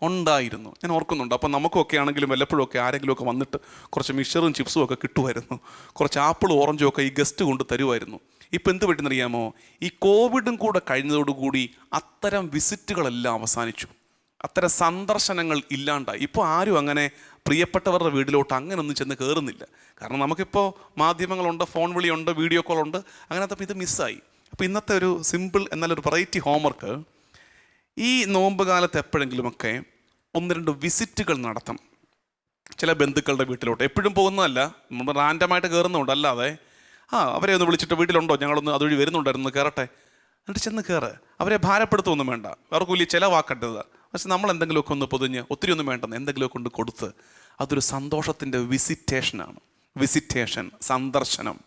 A: ഉണ്ടായിരുന്നു. ഞാൻ ഓർക്കുന്നുണ്ട്. അപ്പം നമുക്കൊക്കെ ആണെങ്കിലും വല്ലപ്പോഴും ആരെങ്കിലുമൊക്കെ വന്നിട്ട് കുറച്ച് മിക്സറും ചിപ്സും ഒക്കെ കിട്ടുമായിരുന്നു. കുറച്ച് ആപ്പിളും ഓറഞ്ചും ഒക്കെ ഈ ഗസ്റ്റ് കൊണ്ട് തരുമായിരുന്നു. ഇപ്പം എന്ത് പറ്റുന്നറിയാമോ? ഈ കോവിഡും കൂടെ കഴിഞ്ഞതോടുകൂടി അത്തരം വിസിറ്റുകളെല്ലാം അവസാനിച്ചു. അത്തരം സന്ദർശനങ്ങൾ ഇല്ലാണ്ടായി. ഇപ്പോൾ ആരും അങ്ങനെ പ്രിയപ്പെട്ടവരുടെ വീട്ടിലോട്ട് അങ്ങനെ ഒന്നും ചെന്ന് കയറുന്നില്ല. കാരണം നമുക്കിപ്പോൾ മാധ്യമങ്ങളുണ്ട്, ഫോൺ വിളിയുണ്ട്, വീഡിയോ കോളുണ്ട്. അങ്ങനത്തെ ഇത് മിസ്സായി. അപ്പോൾ ഇന്നത്തെ ഒരു സിമ്പിൾ എന്നാലൊരു വെറൈറ്റി ഹോംവർക്ക്, ഈ നോമ്പ് കാലത്ത് എപ്പോഴെങ്കിലുമൊക്കെ 1-2 വിസിറ്റുകൾ നടത്തണം. ചില ബന്ധുക്കളുടെ വീട്ടിലോട്ട് എപ്പോഴും പോകുന്നതല്ല, നമ്മൾ റാൻഡമായിട്ട് കയറുന്നുണ്ട്. അല്ലാതെ അവരെ ഒന്ന് വിളിച്ചിട്ട് വീട്ടിലുണ്ടോ, ഞങ്ങളൊന്ന് അതുവഴി വരുന്നുണ്ടായിരുന്നു, കയറട്ടെ, എന്നിട്ട് ചെന്ന് കയറ്. അവരെ ഭാരപ്പെടുത്തൊന്നും വേണ്ട, അവർക്ക് വലിയ ചിലവാക്കേണ്ടത്. പക്ഷെ നമ്മൾ എന്തെങ്കിലുമൊക്കെ ഒന്ന് പൊതിഞ്ഞ്, ഒത്തിരി ഒന്നും വേണ്ടെന്ന് എന്തെങ്കിലുമൊക്കെ കൊണ്ട് കൊടുത്ത്, അതൊരു സന്തോഷത്തിൻ്റെ വിസിറ്റേഷൻ, സന്ദർശനം.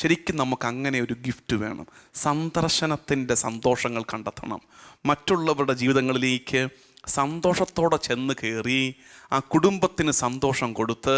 A: ശരിക്കും നമുക്ക് അങ്ങനെ ഒരു ഗിഫ്റ്റ് വേണം. സന്ദർശനത്തിൻ്റെ സന്തോഷങ്ങൾ കണ്ടെത്തണം. മറ്റുള്ളവരുടെ ജീവിതങ്ങളിലേക്ക് സന്തോഷത്തോടെ ചെന്ന് കയറി ആ കുടുംബത്തിന് സന്തോഷം കൊടുത്ത്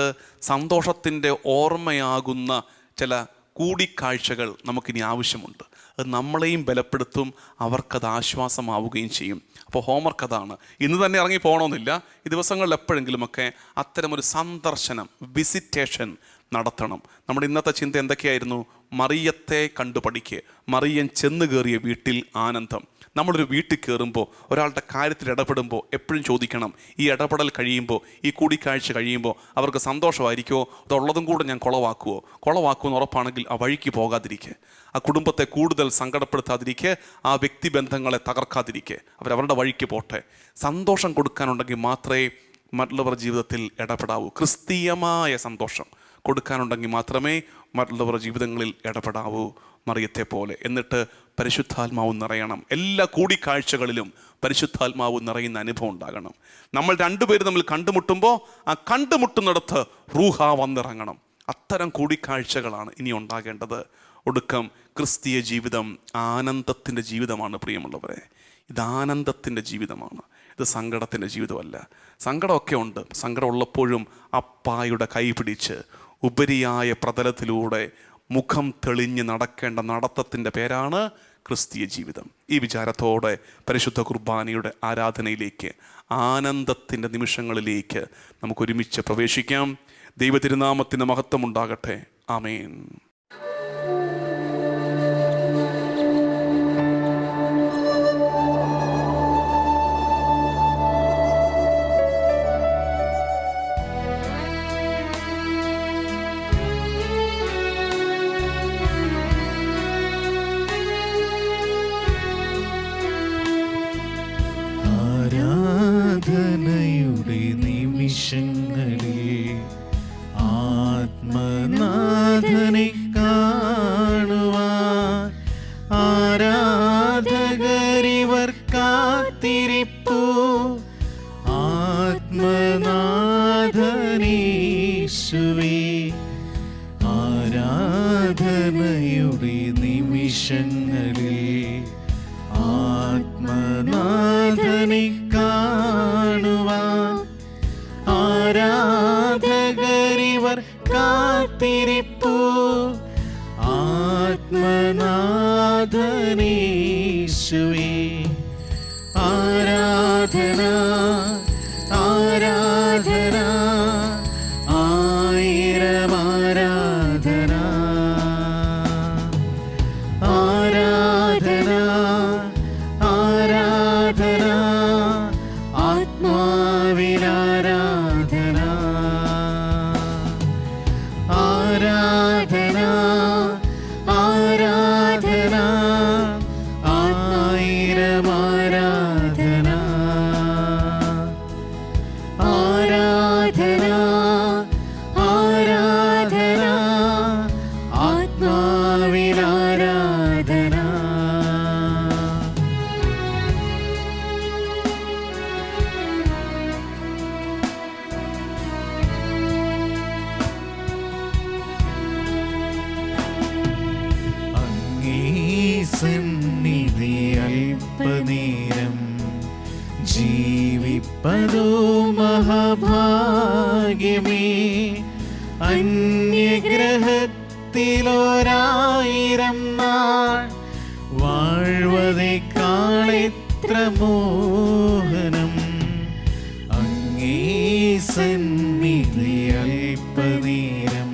A: സന്തോഷത്തിൻ്റെ ഓർമ്മയാകുന്ന ചില കൂടിക്കാഴ്ചകൾ നമുക്കിനി ആവശ്യമുണ്ട്. അത് നമ്മളെയും ബലപ്പെടുത്തും, അവർക്കത് ആശ്വാസമാവുകയും ചെയ്യും. അപ്പോൾ ഹോംവർക്ക് അതാണ്. ഇന്ന് തന്നെ ഇറങ്ങി പോകണമെന്നില്ല, ഈ ദിവസങ്ങളിൽ എപ്പോഴെങ്കിലുമൊക്കെ അത്തരമൊരു സന്ദർശനം, വിസിറ്റേഷൻ നടത്തണം. നമ്മുടെ ഇന്നത്തെ ചിന്ത എന്തൊക്കെയായിരുന്നു? മറിയത്തെ കണ്ടു പഠിക്കുക. മറിയം ചെന്ന് കയറിയ വീട്ടിൽ ആനന്ദം. നമ്മളൊരു വീട്ടിൽ കയറുമ്പോൾ, ഒരാളുടെ കാര്യത്തിൽ ഇടപെടുമ്പോൾ എപ്പോഴും ചോദിക്കണം, ഈ ഇടപെടൽ കഴിയുമ്പോൾ, ഈ കൂടിക്കാഴ്ച കഴിയുമ്പോൾ അവർക്ക് സന്തോഷമായിരിക്കുമോ, അതുള്ളതും കൂടെ ഞാൻ കുളവാക്കുമെന്ന് ഉറപ്പാണെങ്കിൽ ആ വഴിക്ക് പോകാതിരിക്കുക, ആ കുടുംബത്തെ കൂടുതൽ സങ്കടപ്പെടുത്താതിരിക്കുക, ആ വ്യക്തിബന്ധങ്ങളെ തകർക്കാതിരിക്കുക, അവരവരുടെ വഴിക്ക് പോട്ടെ. സന്തോഷം കൊടുക്കാനുണ്ടെങ്കിൽ മാത്രമേ മറ്റുള്ളവർ ജീവിതത്തിൽ ഇടപെടാവൂ. ക്രിസ്തീയമായ സന്തോഷം കൊടുക്കാനുണ്ടെങ്കിൽ മാത്രമേ മറ്റുള്ളവർ ജീവിതങ്ങളിൽ ഇടപെടാവൂ, മറിയത്തെ പോലെ. എന്നിട്ട് പരിശുദ്ധാത്മാവ് നിറയണം. എല്ലാ കൂടിക്കാഴ്ചകളിലും പരിശുദ്ധാത്മാവ് നിറയുന്ന അനുഭവം ഉണ്ടാകണം. നമ്മൾ രണ്ടുപേരും തമ്മിൽ കണ്ടുമുട്ടുമ്പോൾ ആ കണ്ടുമുട്ടുന്നിടത്ത് റൂഹ വന്നിറങ്ങണം. അത്തരം കൂടിക്കാഴ്ചകളാണ് ഇനി ഉണ്ടാകേണ്ടത്. ഒടുക്കം ക്രിസ്തീയ ജീവിതം ആനന്ദത്തിൻ്റെ ജീവിതമാണ് പ്രിയമുള്ളവരെ. ഇത് ആനന്ദത്തിൻ്റെ ജീവിതമാണ്, ഇത് സങ്കടത്തിൻ്റെ ജീവിതമല്ല. സങ്കടമൊക്കെ ഉണ്ട്. സങ്കടം ഉള്ളപ്പോഴും അപ്പായുടെ കൈ പിടിച്ച് ഉപരിയായ പ്രതലത്തിലൂടെ മുഖം തെളിഞ്ഞ് നടക്കേണ്ട നടത്തത്തിൻ്റെ പേരാണ് ക്രിസ്തീയ ജീവിതം. ഈ വിചാരത്തോടെ പരിശുദ്ധ കുർബാനയുടെ ആരാധനയിലേക്ക്, ആനന്ദത്തിൻ്റെ നിമിഷങ്ങളിലേക്ക് നമുക്കൊരുമിച്ച് പ്രവേശിക്കാം. ദൈവതിരുനാമത്തിന് മഹത്വം ഉണ്ടാകട്ടെ. ആമേൻ.
B: ആരാധനയുടെ നിമിഷങ്ങളിൽ ആത്മനാഥനെ കാണുവാൻ ആരാധകരിവർ കാത്തിരിപ്പു. ആത്മനാഥനീശുവേ, ആരാധനയുടെ നിമിഷങ്ങളിൽ ആത്മനാഥനെ കാണുവാൻ ആരാധകരിവർ കാത്തിരിപ്പു. ആത്മനാഥനീശുവേ, ആരാധന ആരാധന ആയിരം ആരാധന. ആരാധന ആരാധന ആത്മാവിലാരാധന. ആരാധന ആരാധന ആയിരം ആരാധന. ആരാധന ആരാധന ആത്മാവിലാരാധന. സന്നിധി അല്പനേരം ജീവിപ്പതോ മഹാഭാഗ്യമേ. അന്യഗ്രഹത്തിലൊരായിരം നാൾ വാഴ്വതേക്കാളെത്ര മോഹനം. അങ്ങേ സന്നിധി അല്പനേരം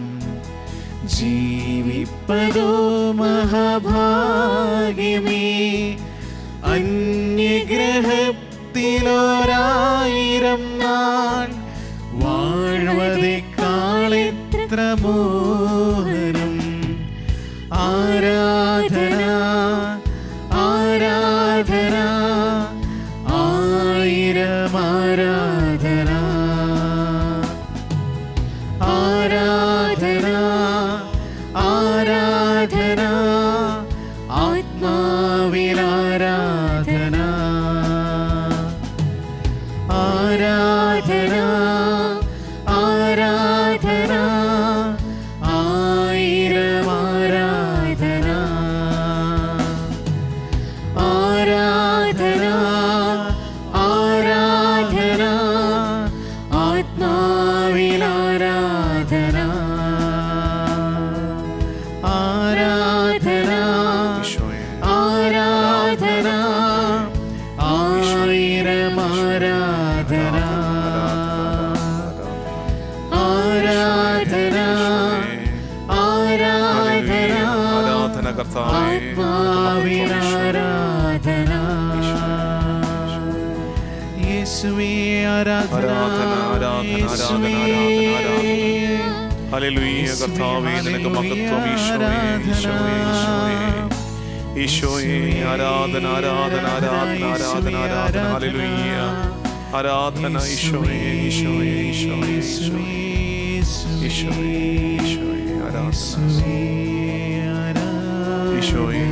B: ജീവിപ്പതോ മഹാഭാഗ്യമേ. അന്യഗ്രഹത്തിലൊരായിരം നാൾ വാഴ്വതേക്കാളെത്ര മോഹനം. ആരാധന ആരാധന ആയിരം ആരാധന. ആരാധന ആരാധന ആത്മാവിലാരാധന. ആരാധന ആരാധന ആയിരം ആരാധന. ആരാധന യേശുവേ ആരാധന
A: ആരാധന ആരാധന ആരാധന ആരാധന ആരാധന. ഹല്ലേലൂയ കർത്താവേ, നിനക്ക് മഹത്വം. ഈശോയേ ഈശോയേ ഈശോയേ ഈശോയേ ആരാധന ആരാധന ആരാധന ആരാധന ആരാധന. ഹല്ലേലൂയ ആരാധന. ഈശോയേ ഈശോയേ ഈശോയേ ഈശോയേ ഈശോയേ ഈശോയേ ആരാധന. ഈശോയേ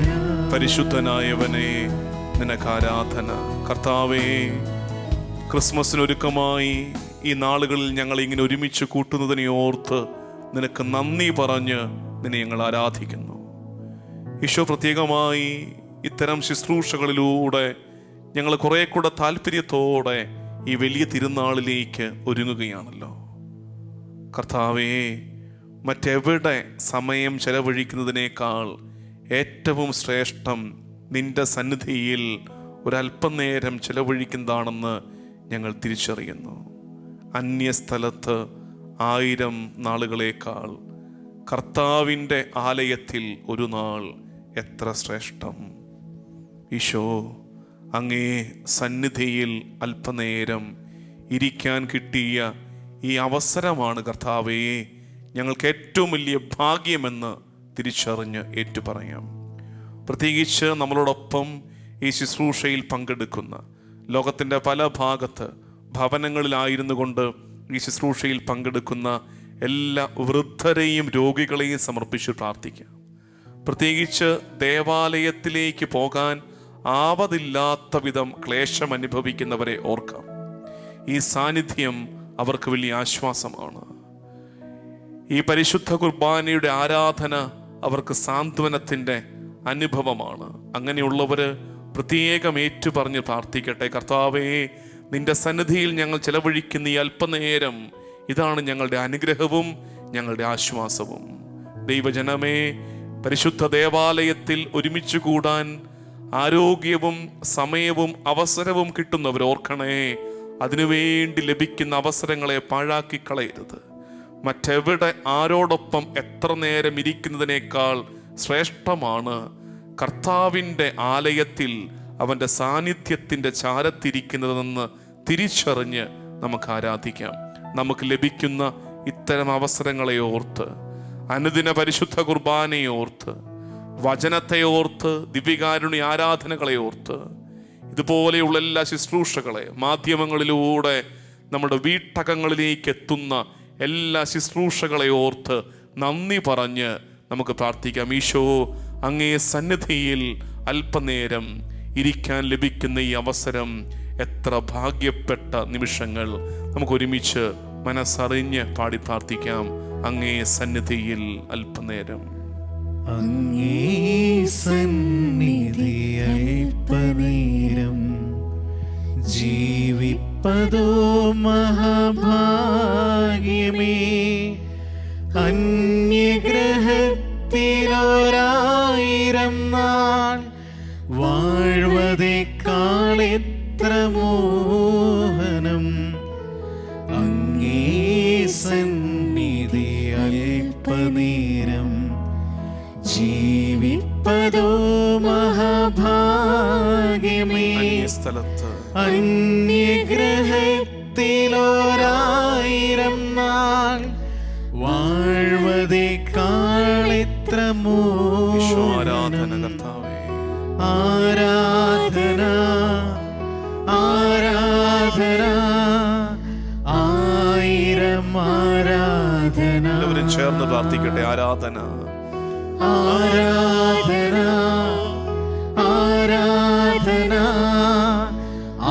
A: പരിശുദ്ധനായവനെ നിനക്ക് ആരാധന. കർത്താവേ, ക്രിസ്മസിനൊരുക്കമായി ഈ നാളുകളിൽ ഞങ്ങൾ ഇങ്ങനെ ഒരുമിച്ച് കൂട്ടുന്നതിനെ ഓർത്ത് നിനക്ക് നന്ദി പറഞ്ഞ് നിന്നെ ഞങ്ങൾ ആരാധിക്കുന്നു. ഈശോ, പ്രത്യേകമായി ഇത്തരം ശുശ്രൂഷകളിലൂടെ ഞങ്ങൾ കുറെ കൂടെ താല്പര്യത്തോടെ ഈ വലിയ തിരുനാളിലേക്ക് ഒരുങ്ങുകയാണല്ലോ. കർത്താവേ, മറ്റെവിടെ സമയം ചെലവഴിക്കുന്നതിനേക്കാൾ ഏറ്റവും ശ്രേഷ്ഠം നിന്റെ സന്നിധിയിൽ ഒരല്പനേരം ചെലവഴിക്കുന്നതാണെന്ന് ഞങ്ങൾ തിരിച്ചറിയുന്നു. അന്യസ്ഥലത്ത് 1000 നാളുകളേക്കാൾ കർത്താവിൻ്റെ ആലയത്തിൽ ഒരു നാൾ എത്ര ശ്രേഷ്ഠം. ഈശോ, അങ്ങേ സന്നിധിയിൽ അല്പനേരം ഇരിക്കാൻ കിട്ടിയ ഈ അവസരമാണ് കർത്താവേ ഞങ്ങൾക്ക് ഏറ്റവും വലിയ ഭാഗ്യമെന്ന് തിരിച്ചറിഞ്ഞ് ഏറ്റുപറയാം. പ്രത്യേകിച്ച് നമ്മളോടൊപ്പം ഈ ശുശ്രൂഷയിൽ പങ്കെടുക്കുന്ന ലോകത്തിൻ്റെ പല ഭാഗത്ത് ഭവനങ്ങളിലായിരുന്നു കൊണ്ട് ഈ ശുശ്രൂഷയിൽ പങ്കെടുക്കുന്ന എല്ലാ വൃദ്ധരെയും രോഗികളെയും സമർപ്പിച്ച് പ്രാർത്ഥിക്കാം. പ്രത്യേകിച്ച് ദേവാലയത്തിലേക്ക് പോകാൻ ആവതില്ലാത്ത വിധം ക്ലേശം അനുഭവിക്കുന്നവരെ ഓർക്കാം. ഈ സാന്നിധ്യം അവർക്ക് വലിയ ആശ്വാസമാണ്. ഈ പരിശുദ്ധ കുർബാനയുടെ ആരാധന അവർക്ക് സാന്ത്വനത്തിൻ്റെ അനുഭവമാണ്. അങ്ങനെയുള്ളവർ പ്രത്യേകം ഏറ്റുപറഞ്ഞ് പ്രാർത്ഥിക്കട്ടെ. കർത്താവേ, നിന്റെ സന്നിധിയിൽ ഞങ്ങൾ ചെലവഴിക്കുന്ന ഈ അല്പനേരം ഇതാണ് ഞങ്ങളുടെ അനുഗ്രഹവും ഞങ്ങളുടെ ആശ്വാസവും. ദൈവജനമേ, പരിശുദ്ധ ദേവാലയത്തിൽ ഒരുമിച്ച് കൂടാൻ ആരോഗ്യവും സമയവും അവസരവും കിട്ടുന്നവർ ഓർക്കണേ, അതിനുവേണ്ടി ലഭിക്കുന്ന അവസരങ്ങളെ പാഴാക്കി കളയരുത്. മറ്റെവിടെ ആരോടൊപ്പം എത്ര നേരം ഇരിക്കുന്നതിനേക്കാൾ ശ്രേഷ്ഠമാണ് കർത്താവിൻ്റെ ആലയത്തിൽ അവൻ്റെ സാന്നിധ്യത്തിൻ്റെ ചാരത്തിരിക്കുന്നതെന്ന് തിരിച്ചറിഞ്ഞ് നമുക്ക് ആരാധിക്കാം. നമുക്ക് ലഭിക്കുന്ന ഇത്തരം അവസരങ്ങളെ ഓർത്ത്, അനുദിന പരിശുദ്ധ കുർബാനയെ ഓർത്ത്, വചനത്തെ ഓർത്ത്, ദിവ്യകാരുണ്യ ആരാധനകളെ ഓർത്ത്, ഇതുപോലെയുള്ള എല്ലാ ശുശ്രൂഷകളെ മാധ്യമങ്ങളിലൂടെ നമ്മുടെ വീട്ടകങ്ങളിലേക്ക് എത്തുന്ന എല്ലാ ശുശ്രൂഷകളെ ഓർത്ത് നന്ദി പറഞ്ഞ് നമുക്ക് പ്രാർത്ഥിക്കാം. ഈശോ, അങ്ങേ സന്നിധിയിൽ അല്പനേരം ഇരിക്കാൻ ലഭിക്കുന്ന ഈ അവസരം എത്ര ഭാഗ്യപ്പെട്ട നിമിഷങ്ങൾ. നമുക്ക് ഒരുമിച്ച് മനസ്സറിഞ്ഞ് പാടി പ്രാർത്ഥിക്കാം. അങ്ങേ സന്നിധിയിൽ അല്പനേരം.
B: അങ്ങേ സന്നിധി അല്പനേരം ജീവിപ്പതോ മഹാഭാഗ്യമേ. അന്യഗ്രഹത്തിലൊരായിരം നാൾ വാഴ്വതേക്കാൾ എത്ര മോഹനം. അങ്ങേ സന്നിധി അല്പനേരം ജീവിപ്പതോ മഹാഭാഗ്യമേ. അന്യഗ്രഹത്തിലൊരായിരം നാൾ വാഴ്വതേക്കാൾ എത്ര മോഹനം. ആരാധന ആരാധന ആയിരം ആരാധന.
A: എല്ലാവരും ചേർന്ന് പ്രാർത്ഥിക്കട്ടെ. ആരാധന
B: ആരാധന ആരാധന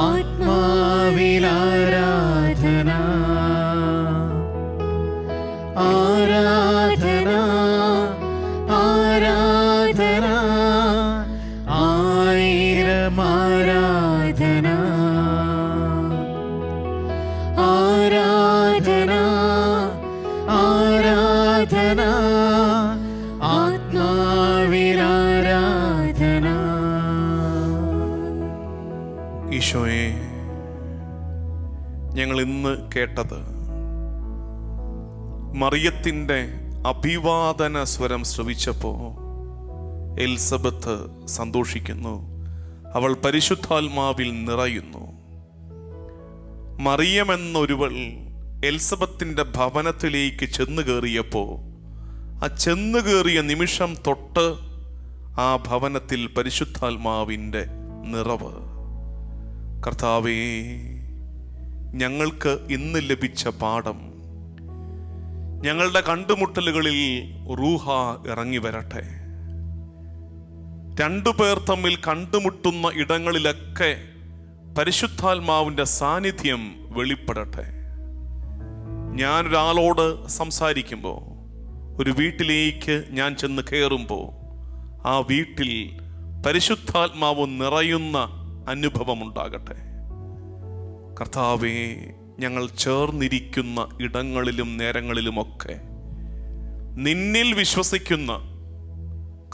B: ആത്മാവിൽ ആരാധന. ആരാധന ആരാധന ആയിരം ആരാധന. ആരാധന ആരാധന ആത്മാവിൽ ആരാധന.
A: ഈശോയെ, ഞങ്ങൾ ഇന്ന് കേട്ടത് മറിയത്തിൻ്റെ അഭിവാദന സ്വരം ശ്രവിച്ചപ്പോൾ എലിസബത്ത് സന്തോഷിക്കുന്നു. അവൾ പരിശുദ്ധാത്മാവിൽ നിറയുന്നു. മറിയം എന്നൊരുവൾ എലിസബത്തിന്റെ ഭവനത്തിലേക്ക് ചെന്നു കയറിയപ്പോൾ ആ ചെന്നു കയറിയ നിമിഷം തൊട്ട് ആ ഭവനത്തിൽ പരിശുദ്ധാത്മാവിൻ്റെ നിറവ്. കർത്താവേ, ഞങ്ങൾക്ക് ഇന്ന് ലഭിച്ച പാഠം, ഞങ്ങളുടെ കണ്ടുമുട്ടലുകളിൽ റൂഹ ഇറങ്ങി വരട്ടെ. രണ്ടുപേർ തമ്മിൽ കണ്ടുമുട്ടുന്ന ഇടങ്ങളിലൊക്കെ പരിശുദ്ധാത്മാവിൻ്റെ സാന്നിധ്യം വെളിപ്പെടട്ടെ. ഞാനൊരാളോട് സംസാരിക്കുമ്പോൾ, ഒരു വീട്ടിലേക്ക് ഞാൻ ചെന്ന് കയറുമ്പോൾ, ആ വീട്ടിൽ പരിശുദ്ധാത്മാവ് നിറയുന്ന അനുഭവമുണ്ടാകട്ടെ. കർത്താവേ, ഞങ്ങൾ ചേർന്നിരിക്കുന്ന ഇടങ്ങളിലും നേരങ്ങളിലുമൊക്കെ നിന്നിൽ വിശ്വസിക്കുന്ന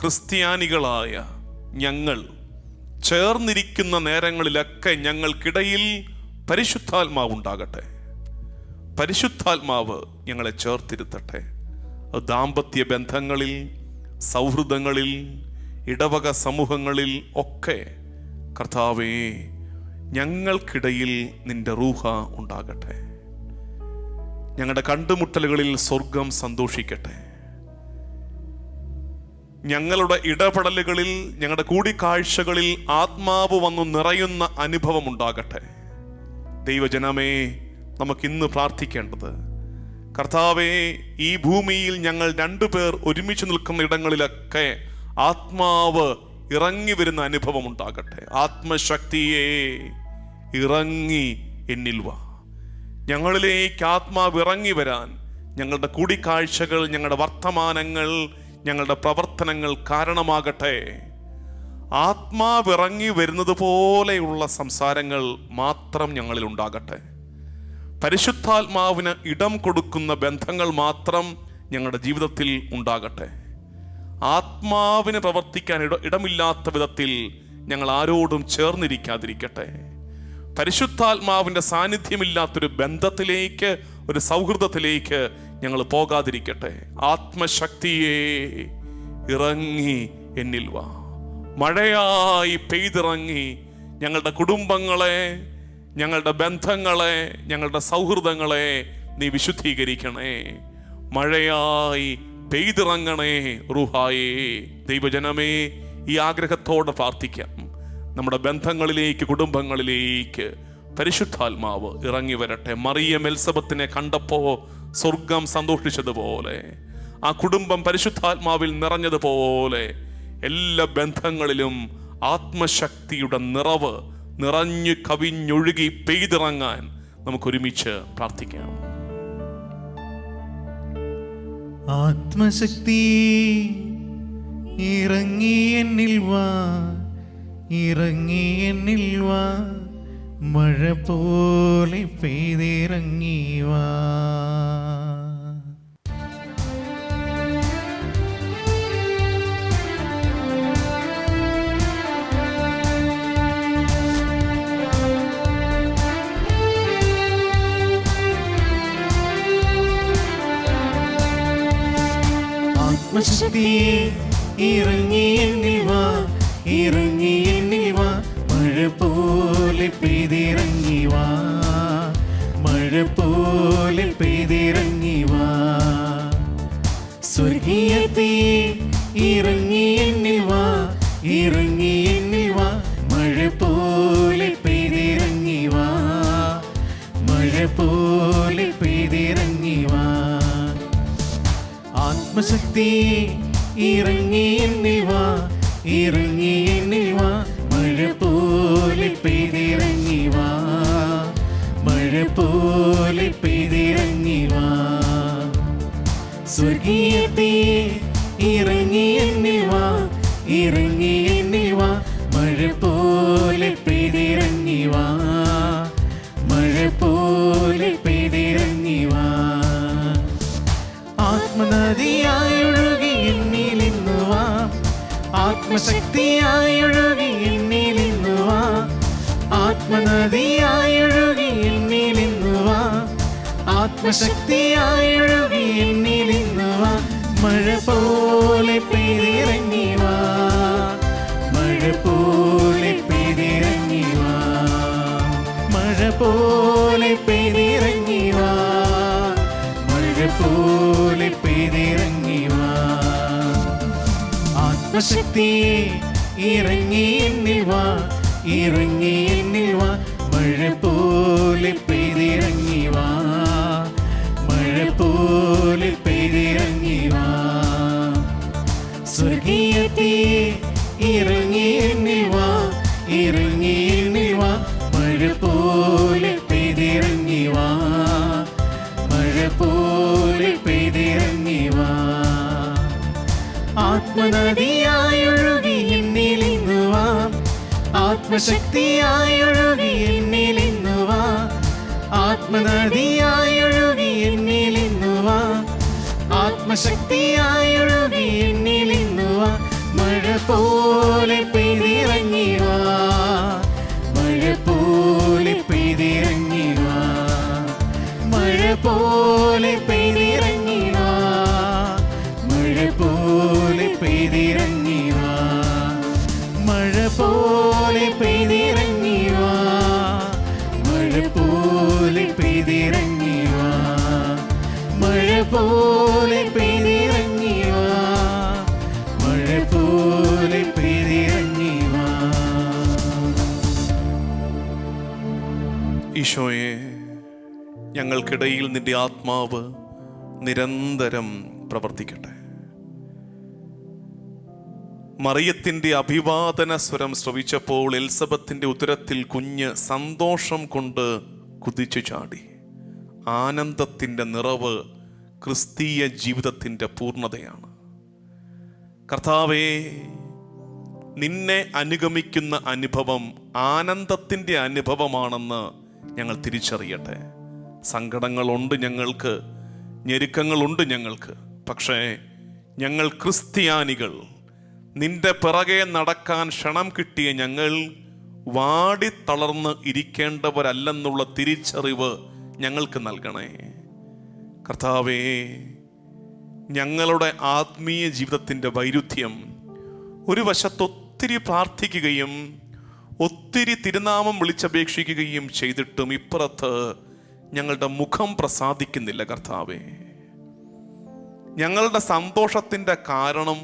A: ക്രിസ്ത്യാനികളായ ഞങ്ങൾ ചേർന്നിരിക്കുന്ന നേരങ്ങളിലൊക്കെ ഞങ്ങൾക്കിടയിൽ പരിശുദ്ധാത്മാവുണ്ടാകട്ടെ. പരിശുദ്ധാത്മാവ് ഞങ്ങളെ ചേർത്തിരുത്തട്ടെ. ദാമ്പത്യ ബന്ധങ്ങളിൽ, സൗഹൃദങ്ങളിൽ, ഇടവക സമൂഹങ്ങളിൽ ഒക്കെ കർത്താവേ, ഞങ്ങൾക്കിടയിൽ നിന്റെ റൂഹ ഉണ്ടാകട്ടെ. ഞങ്ങളുടെ കണ്ടുമുട്ടലുകളിൽ സ്വർഗം സന്തോഷിക്കട്ടെ. ഞങ്ങളുടെ ഇടപെടലുകളിൽ, ഞങ്ങളുടെ കൂടിക്കാഴ്ചകളിൽ ആത്മാവ് വന്നു നിറയുന്ന അനുഭവം ഉണ്ടാകട്ടെ. ദൈവജനമേ, നമുക്കിന്ന് പ്രാർത്ഥിക്കേണ്ടത്, കർത്താവേ, ഈ ഭൂമിയിൽ ഞങ്ങൾ രണ്ടുപേർ ഒരുമിച്ച് നിൽക്കുന്ന ഇടങ്ങളിലൊക്കെ ആത്മാവ് ഇറങ്ങി വരുന്ന അനുഭവം ഉണ്ടാകട്ടെ. ആത്മശക്തിയെ ഇറങ്ങി എന്നിൽ വാ. ഞങ്ങളിലേക്ക് ആത്മാവ് ഇറങ്ങി വരാൻ ഞങ്ങളുടെ കൂടിക്കാഴ്ചകൾ, ഞങ്ങളുടെ വർത്തമാനങ്ങൾ, ഞങ്ങളുടെ പ്രവർത്തനങ്ങൾ കാരണമാകട്ടെ. ആത്മാവ് ഇറങ്ങി വരുന്നത് പോലെയുള്ള സംസാരങ്ങൾ മാത്രം ഞങ്ങളിൽ ഉണ്ടാകട്ടെ. പരിശുദ്ധാത്മാവിന് ഇടം കൊടുക്കുന്ന ബന്ധങ്ങൾ മാത്രം ഞങ്ങളുടെ ജീവിതത്തിൽ ഉണ്ടാകട്ടെ. ആത്മാവിന് പ്രവർത്തിക്കാൻ ഇടമില്ലാത്ത വിധത്തിൽ ഞങ്ങൾ ആരോടും ചേർന്നിരിക്കാതിരിക്കട്ടെ. പരിശുദ്ധാത്മാവിൻ്റെ സാന്നിധ്യമില്ലാത്തൊരു ബന്ധത്തിലേക്ക്, ഒരു സൗഹൃദത്തിലേക്ക് ഞങ്ങൾ പോകാതിരിക്കട്ടെ. ആത്മശക്തിയെ ഇറങ്ങി എന്നിൽ വാ. മഴയായി പെയ്തിറങ്ങി ഞങ്ങളുടെ കുടുംബങ്ങളെ, ഞങ്ങളുടെ ബന്ധങ്ങളെ, ഞങ്ങളുടെ സൗഹൃദങ്ങളെ നീ വിശുദ്ധീകരിക്കണേ. മഴയായി പെയ്തിറങ്ങണേ റൂഹായേ. ദൈവജനമേ, ഈ ആഗ്രഹത്തോടെ പ്രാർത്ഥിക്കാം. നമ്മുടെ ബന്ധങ്ങളിലേക്ക്, കുടുംബങ്ങളിലേക്ക് പരിശുദ്ധാത്മാവ് ഇറങ്ങി വരട്ടെ. മറിയം എലിസബത്തിനെ കണ്ടപ്പോൾ സ്വർഗം സന്തോഷിച്ചതുപോലെ, ആ കുടുംബം പരിശുദ്ധാത്മാവിൽ നിറഞ്ഞതുപോലെ എല്ലാ ബന്ധങ്ങളിലും ആത്മശക്തിയുടെ നിറവ് നിറഞ്ഞു കവിഞ്ഞൊഴുകി പെയ്തിറങ്ങാൻ നമുക്കൊരുമിച്ച് പ്രാർത്ഥിക്കാം.
B: ആത്മശക്തി ഇറങ്ങി എന്നിൽ വാ, ഇറങ്ങി എന്നിൽ വാ, മഴ പോലെ പെയ്തിറങ്ങി വാ. ആത്മശക്തി ഇറങ്ങി എന്നിൽ വാ, ഇറങ്ങി എന്നിൽ വാ, മഴ പോലെ പെയ്തിറങ്ങി വാ, മഴ പോലെ പെയ്തിറങ്ങി വാ. സ്വർഗീയത്തെ ഇറങ്ങി എന്നിൽ വാ, ഇറങ്ങി എന്നിൽ വാ, മഴ പോലെ പെയ്തിറങ്ങി വാ, മഴ പോലെ പെയ്തിറങ്ങി വാ. ആത്മശക്തി ഇറങ്ങി എന്നിൽ വാ, ഇറങ്ങി എന്നിൽ വാ, മഴ പോലെ പെയ്തിറങ്ങി വാ, മഴ പോലെ പെയ്തിറങ്ങി വാ. സ്വർഗീയത്തെ ഇറങ്ങി എന്നിൽ വാ, ഇറങ്ങി എന്നിൽ വാ, മഴ പോലെ പെയ്തിറങ്ങി വാ, മഴ പോലെ പെയ്തിറങ്ങി വാ. ആത്മനദിയായി ഒഴുകി എന്നിൽ ഇന്ന് വാ, ആത്മശക്തിയായി ഒഴുകി എന്നിൽ ഇന്ന് വാ, ആത്മനദിയായി ഒഴുകി എന്നിൽ ഇന്ന് വാ, ആത്മശക്തിയായി ഒഴുകി എന്നിൽ ഇന്ന് വാ. മഴ പോലെ പെയ്തിറങ്ങി വാ, മഴ പോലെ പെയ്തിറങ്ങി വാ, മഴ പോലെ പോലെ പെയ്തിറങ്ങി വാ, മഴ പോലെ പെയ്തിറങ്ങി വാ. ആത്മശക്തിയെ ഇറങ്ങി എന്നിൽ വാ, ഇറങ്ങി എന്നിൽ വാ, മഴ പോലെ പെയ്തിറങ്ങി വാ, മഴ പോലെ പെയ്തിറങ്ങി വാ. സ്വർഗീയത്തിയെ ഇറങ്ങി എന്നിൽ വാ, ഇറങ്ങി എന്നിൽ വാ, മഴ പോലെ പെയ്തിറങ്ങി വാ, മഴ പോലെ പെയ്തിറങ്ങി വാ. ആത്മനദിയായി ഒഴുകി എന്നിൽ ഇന്നു വാ, ആത്മശക്തിയായി ഒഴുകി എന്നിൽ ഇന്നു വാ, ആത്മനദിയായി ഒഴുകി എന്നിൽ ഇന്നു വാ, ആത്മശക്തിയായി ഒഴുകി എന്നിൽ ഇന്നു വാ. മഴ പോലെ പെയ്തിറങ്ങി വാ, മഴ പോലെ പെയ്തിറങ്ങി വാ, മഴ പോലെ പെയ്തിറങ്ങി വാ, മഴ പോലെ പെയ്തിറങ്ങി വാ, മഴ പോലെ പെയ്തിറങ്ങി വാ, മഴ പോലെ പെയ്തിറങ്ങി വാ, മഴ പോലെ പെയ്തിറങ്ങി വാ, മഴ പോലെ പെയ്തിറങ്ങി വാ.
A: ഈശോയെ, ഞങ്ങൾക്കിടയിൽ നിന്റെ ആത്മാവ് നിരന്തരം പ്രവർത്തിക്കട്ടെ. മറിയത്തിന്റെ അഭിവാദന സ്വരം ശ്രവിച്ചപ്പോൾ എലിസബത്തിന്റെ ഉദരത്തിൽ കുഞ്ഞ് സന്തോഷം കൊണ്ട് കുതിച്ചു ചാടി. ആനന്ദത്തിന്റെ നിറവ് ക്രിസ്തീയ ജീവിതത്തിന്റെ പൂർണ്ണതയാണ്. കർത്താവേ, നിന്നെ അനുഗമിക്കുന്ന അനുഭവം ആനന്ദത്തിന്റെ അനുഭവമാണെന്ന് ഞങ്ങൾ തിരിച്ചറിയട്ടെ. സങ്കടങ്ങളുണ്ട് ഞങ്ങൾക്ക്, ഞെരുക്കങ്ങളുണ്ട് ഞങ്ങൾക്ക്. പക്ഷേ ഞങ്ങൾ ക്രിസ്ത്യാനികൾ, നിന്റെ പിറകെ നടക്കാൻ ക്ഷണം കിട്ടിയ ഞങ്ങൾ വാടിത്തളർന്ന് ഇരിക്കേണ്ടവരല്ലെന്നുള്ള തിരിച്ചറിവ് ഞങ്ങൾക്ക് നൽകണേ. കർത്താവേ, ഞങ്ങളുടെ ആത്മീയ ജീവിതത്തിൻ്റെ വൈരുദ്ധ്യം, ഒരു വശത്ത് ഒത്തിരി പ്രാർത്ഥിക്കുകയും ഒത്തിരി തിരുനാമം വിളിച്ചപേക്ഷിക്കുകയും ചെയ്തിട്ടും ഇപ്പുറത്ത് ഞങ്ങളുടെ മുഖം പ്രസാദിക്കുന്നില്ല. കർത്താവേ, ഞങ്ങളുടെ സന്തോഷത്തിൻ്റെ കാരണം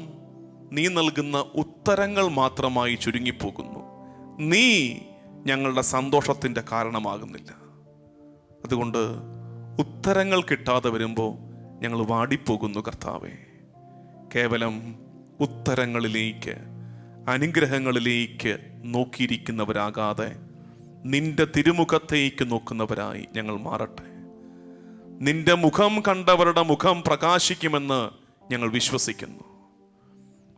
A: നീ നൽകുന്ന ഉത്തരങ്ങൾ മാത്രമായി ചുരുങ്ങിപ്പോകുന്നു. നീ ഞങ്ങളുടെ സന്തോഷത്തിൻ്റെ കാരണമാകുന്നില്ല. അതുകൊണ്ട് ഉത്തരങ്ങൾ കിട്ടാതെ വരുമ്പോൾ ഞങ്ങൾ വാടിപ്പോകുന്നു. കർത്താവേ, കേവലം ഉത്തരങ്ങളിലേക്ക്, അനുഗ്രഹങ്ങളിലേക്ക് നോക്കിയിരിക്കുന്നവരാകാതെ നിന്റെ തിരുമുഖത്തേക്ക് നോക്കുന്നവരായി ഞങ്ങൾ മാറട്ടെ. നിന്റെ മുഖം കണ്ടവരുടെ മുഖം പ്രകാശിക്കുമെന്ന് ഞങ്ങൾ വിശ്വസിക്കുന്നു.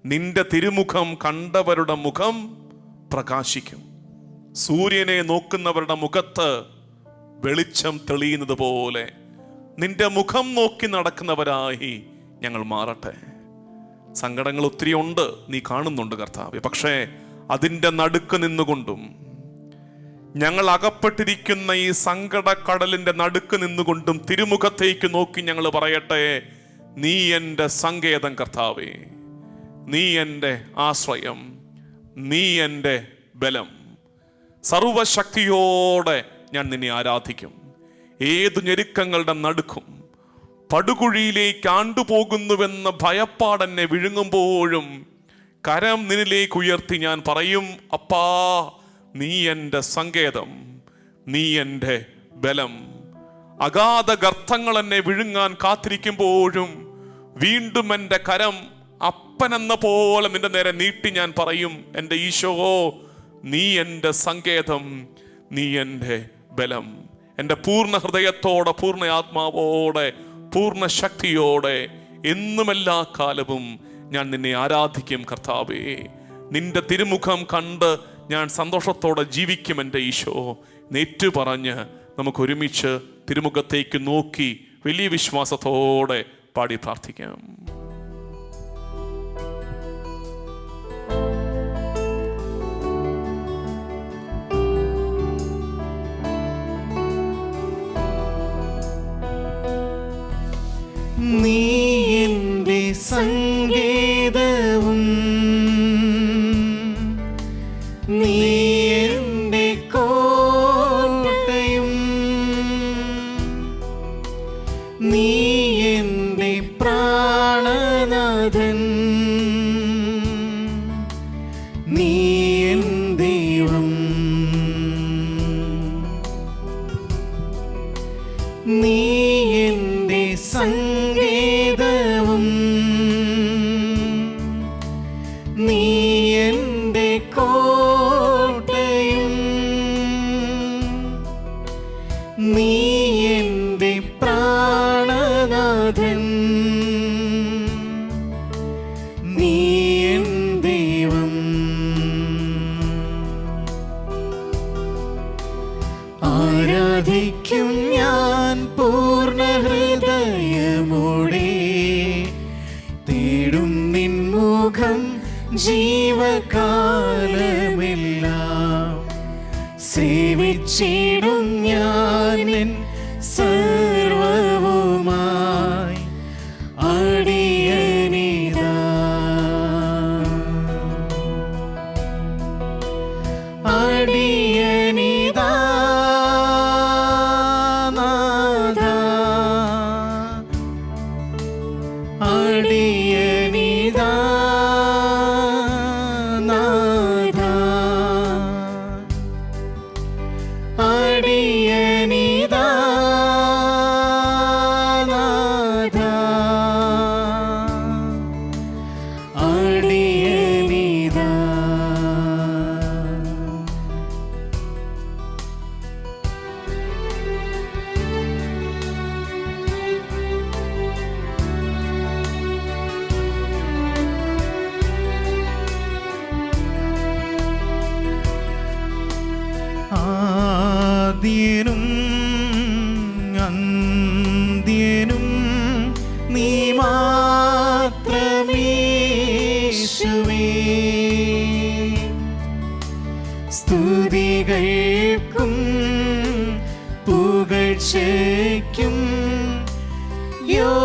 A: നിന്റെ തിരുമുഖം കണ്ടവരുടെ മുഖം പ്രകാശിക്കും. സൂര്യനെ നോക്കുന്നവരുടെ മുഖത്ത് വെളിച്ചം തെളിയുന്നത് പോലെ നിന്റെ മുഖം നോക്കി നടക്കുന്നവരായി ഞങ്ങൾ മാറട്ടെ. സങ്കടങ്ങൾ ഒത്തിരി ഉണ്ട്, നീ കാണുന്നുണ്ട് കർത്താവേ. പക്ഷേ അതിൻ്റെ നടുക്ക് നിന്നുകൊണ്ടും, ഞങ്ങൾ അകപ്പെട്ടിരിക്കുന്ന ഈ സങ്കടക്കടലിൻ്റെ നടുക്ക് നിന്നുകൊണ്ടും തിരുമുഖത്തേക്ക് നോക്കി ഞങ്ങൾ പറയട്ടെ, നീ എൻ്റെ സങ്കേതം കർത്താവേ, നീ എൻ്റെ ആശ്രയം, നീ എൻ്റെ ബലം. സർവശക്തിയോടെ ഞാൻ നിന്നെ ആരാധിക്കും. ഏതു ഞെരുക്കങ്ങളുടെ നടുക്കും പടുകുഴിയിലേക്ക് ആണ്ടുപോകുന്നുവെന്ന ഭയപ്പാടെന്നെ വിഴുങ്ങുമ്പോഴും കരം നിന്നിലേക്ക് ഉയർത്തി ഞാൻ പറയും, അപ്പാ, നീ എൻ്റെ സങ്കേതം, നീ എൻ്റെ ബലം. അഗാധ ഗർത്തങ്ങൾ എന്നെ വിഴുങ്ങാൻ കാത്തിരിക്കുമ്പോഴും വീണ്ടും എൻ്റെ കരം അപ്പനെന്ന പോലെ നിന്റെ നേരെ നീട്ടി ഞാൻ പറയും, എൻ്റെ ഈശോ, നീ എൻ്റെ സങ്കേതം, നീ എൻ്റെ ബലം. എൻ്റെ പൂർണ്ണ ഹൃദയത്തോടെ, പൂർണ്ണ ആത്മാവോടെ, പൂർണ്ണ ശക്തിയോടെ എന്നും എല്ലാ കാലവും ഞാൻ നിന്നെ ആരാധിക്കും കർത്താവേ. നിന്റെ തിരുമുഖം കണ്ട് ഞാൻ സന്തോഷത്തോടെ ജീവിക്കും എൻ്റെ ഈശോ. നെറ്റു പറഞ്ഞ് നമുക്ക് ഒരുമിച്ച് തിരുമുഖത്തേക്ക് നോക്കി വലിയ വിശ്വാസത്തോടെ പാടി പ്രാർത്ഥിക്കാം.
B: നീ എൻ്റെ സങ്കേതവും നീ എൻ്റെ കോട്ടയും, നീ എൻ്റെ സങ്കേതവും നീ എൻ്റെ കോട്ടയും നീ എൻ്റെ പ്രാണനാഥൻ നീ എൻ ദൈവം. ആരാധിക്കും ഞാൻ പൂർണ്ണ ഹൃദയമോടെ, തേടും നിൻ മുഖം ജീവകാലമെല്ലാം. സേവിച്ചിടും ഞാൻ നിൻ സർവവുമായി അടിയനിതാ. അടിയനിതാ നാഥാ, അടിയനിതാ നാഥാ, അടിയനിതാ നാഥാ, അടിയനിതാ. ആദ്യനും അന്ത്യനും നീ മാത്രമേശുവേ. സ്തുതികൾക്കും പുകഴ്ചയ്ക്കും യോഗ്യനേശുവേ.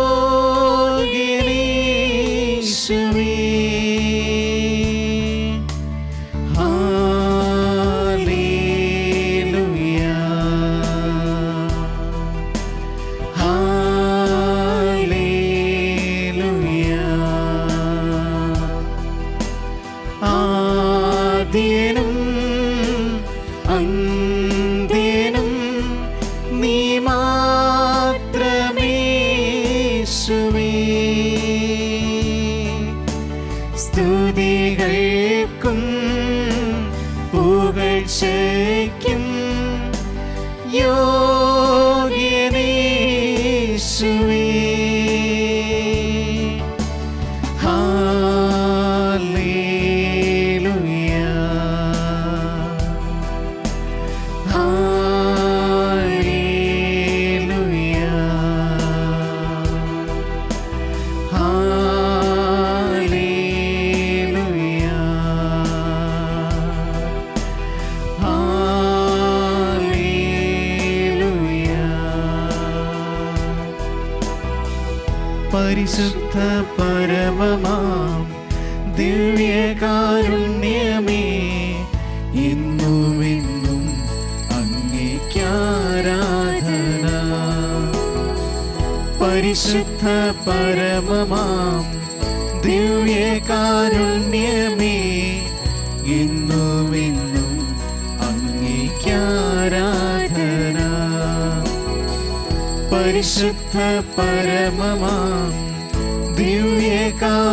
B: ആദ്യനും അന്ത്യനും നീ മാത്രമേശുവേ. സ്തുതികൾക്കും പുകഴ്ചയ്ക്കും യോഗ്യനേശുവേ. പരിശുദ്ധ പരമമാം ദിവ്യകാരുണ്യമേ, എന്നുമെന്നും അങ്ങേയ്ക്കാരാധന. പരിശുദ്ധ പരമമാം ദിവ്യകാരുണ്യമേ, എന്നുമെന്നും അങ്ങേയ്ക്കാരാധന. പരിശുദ്ധ പരമമാം ദിവ്യകാരുണ്യമേ,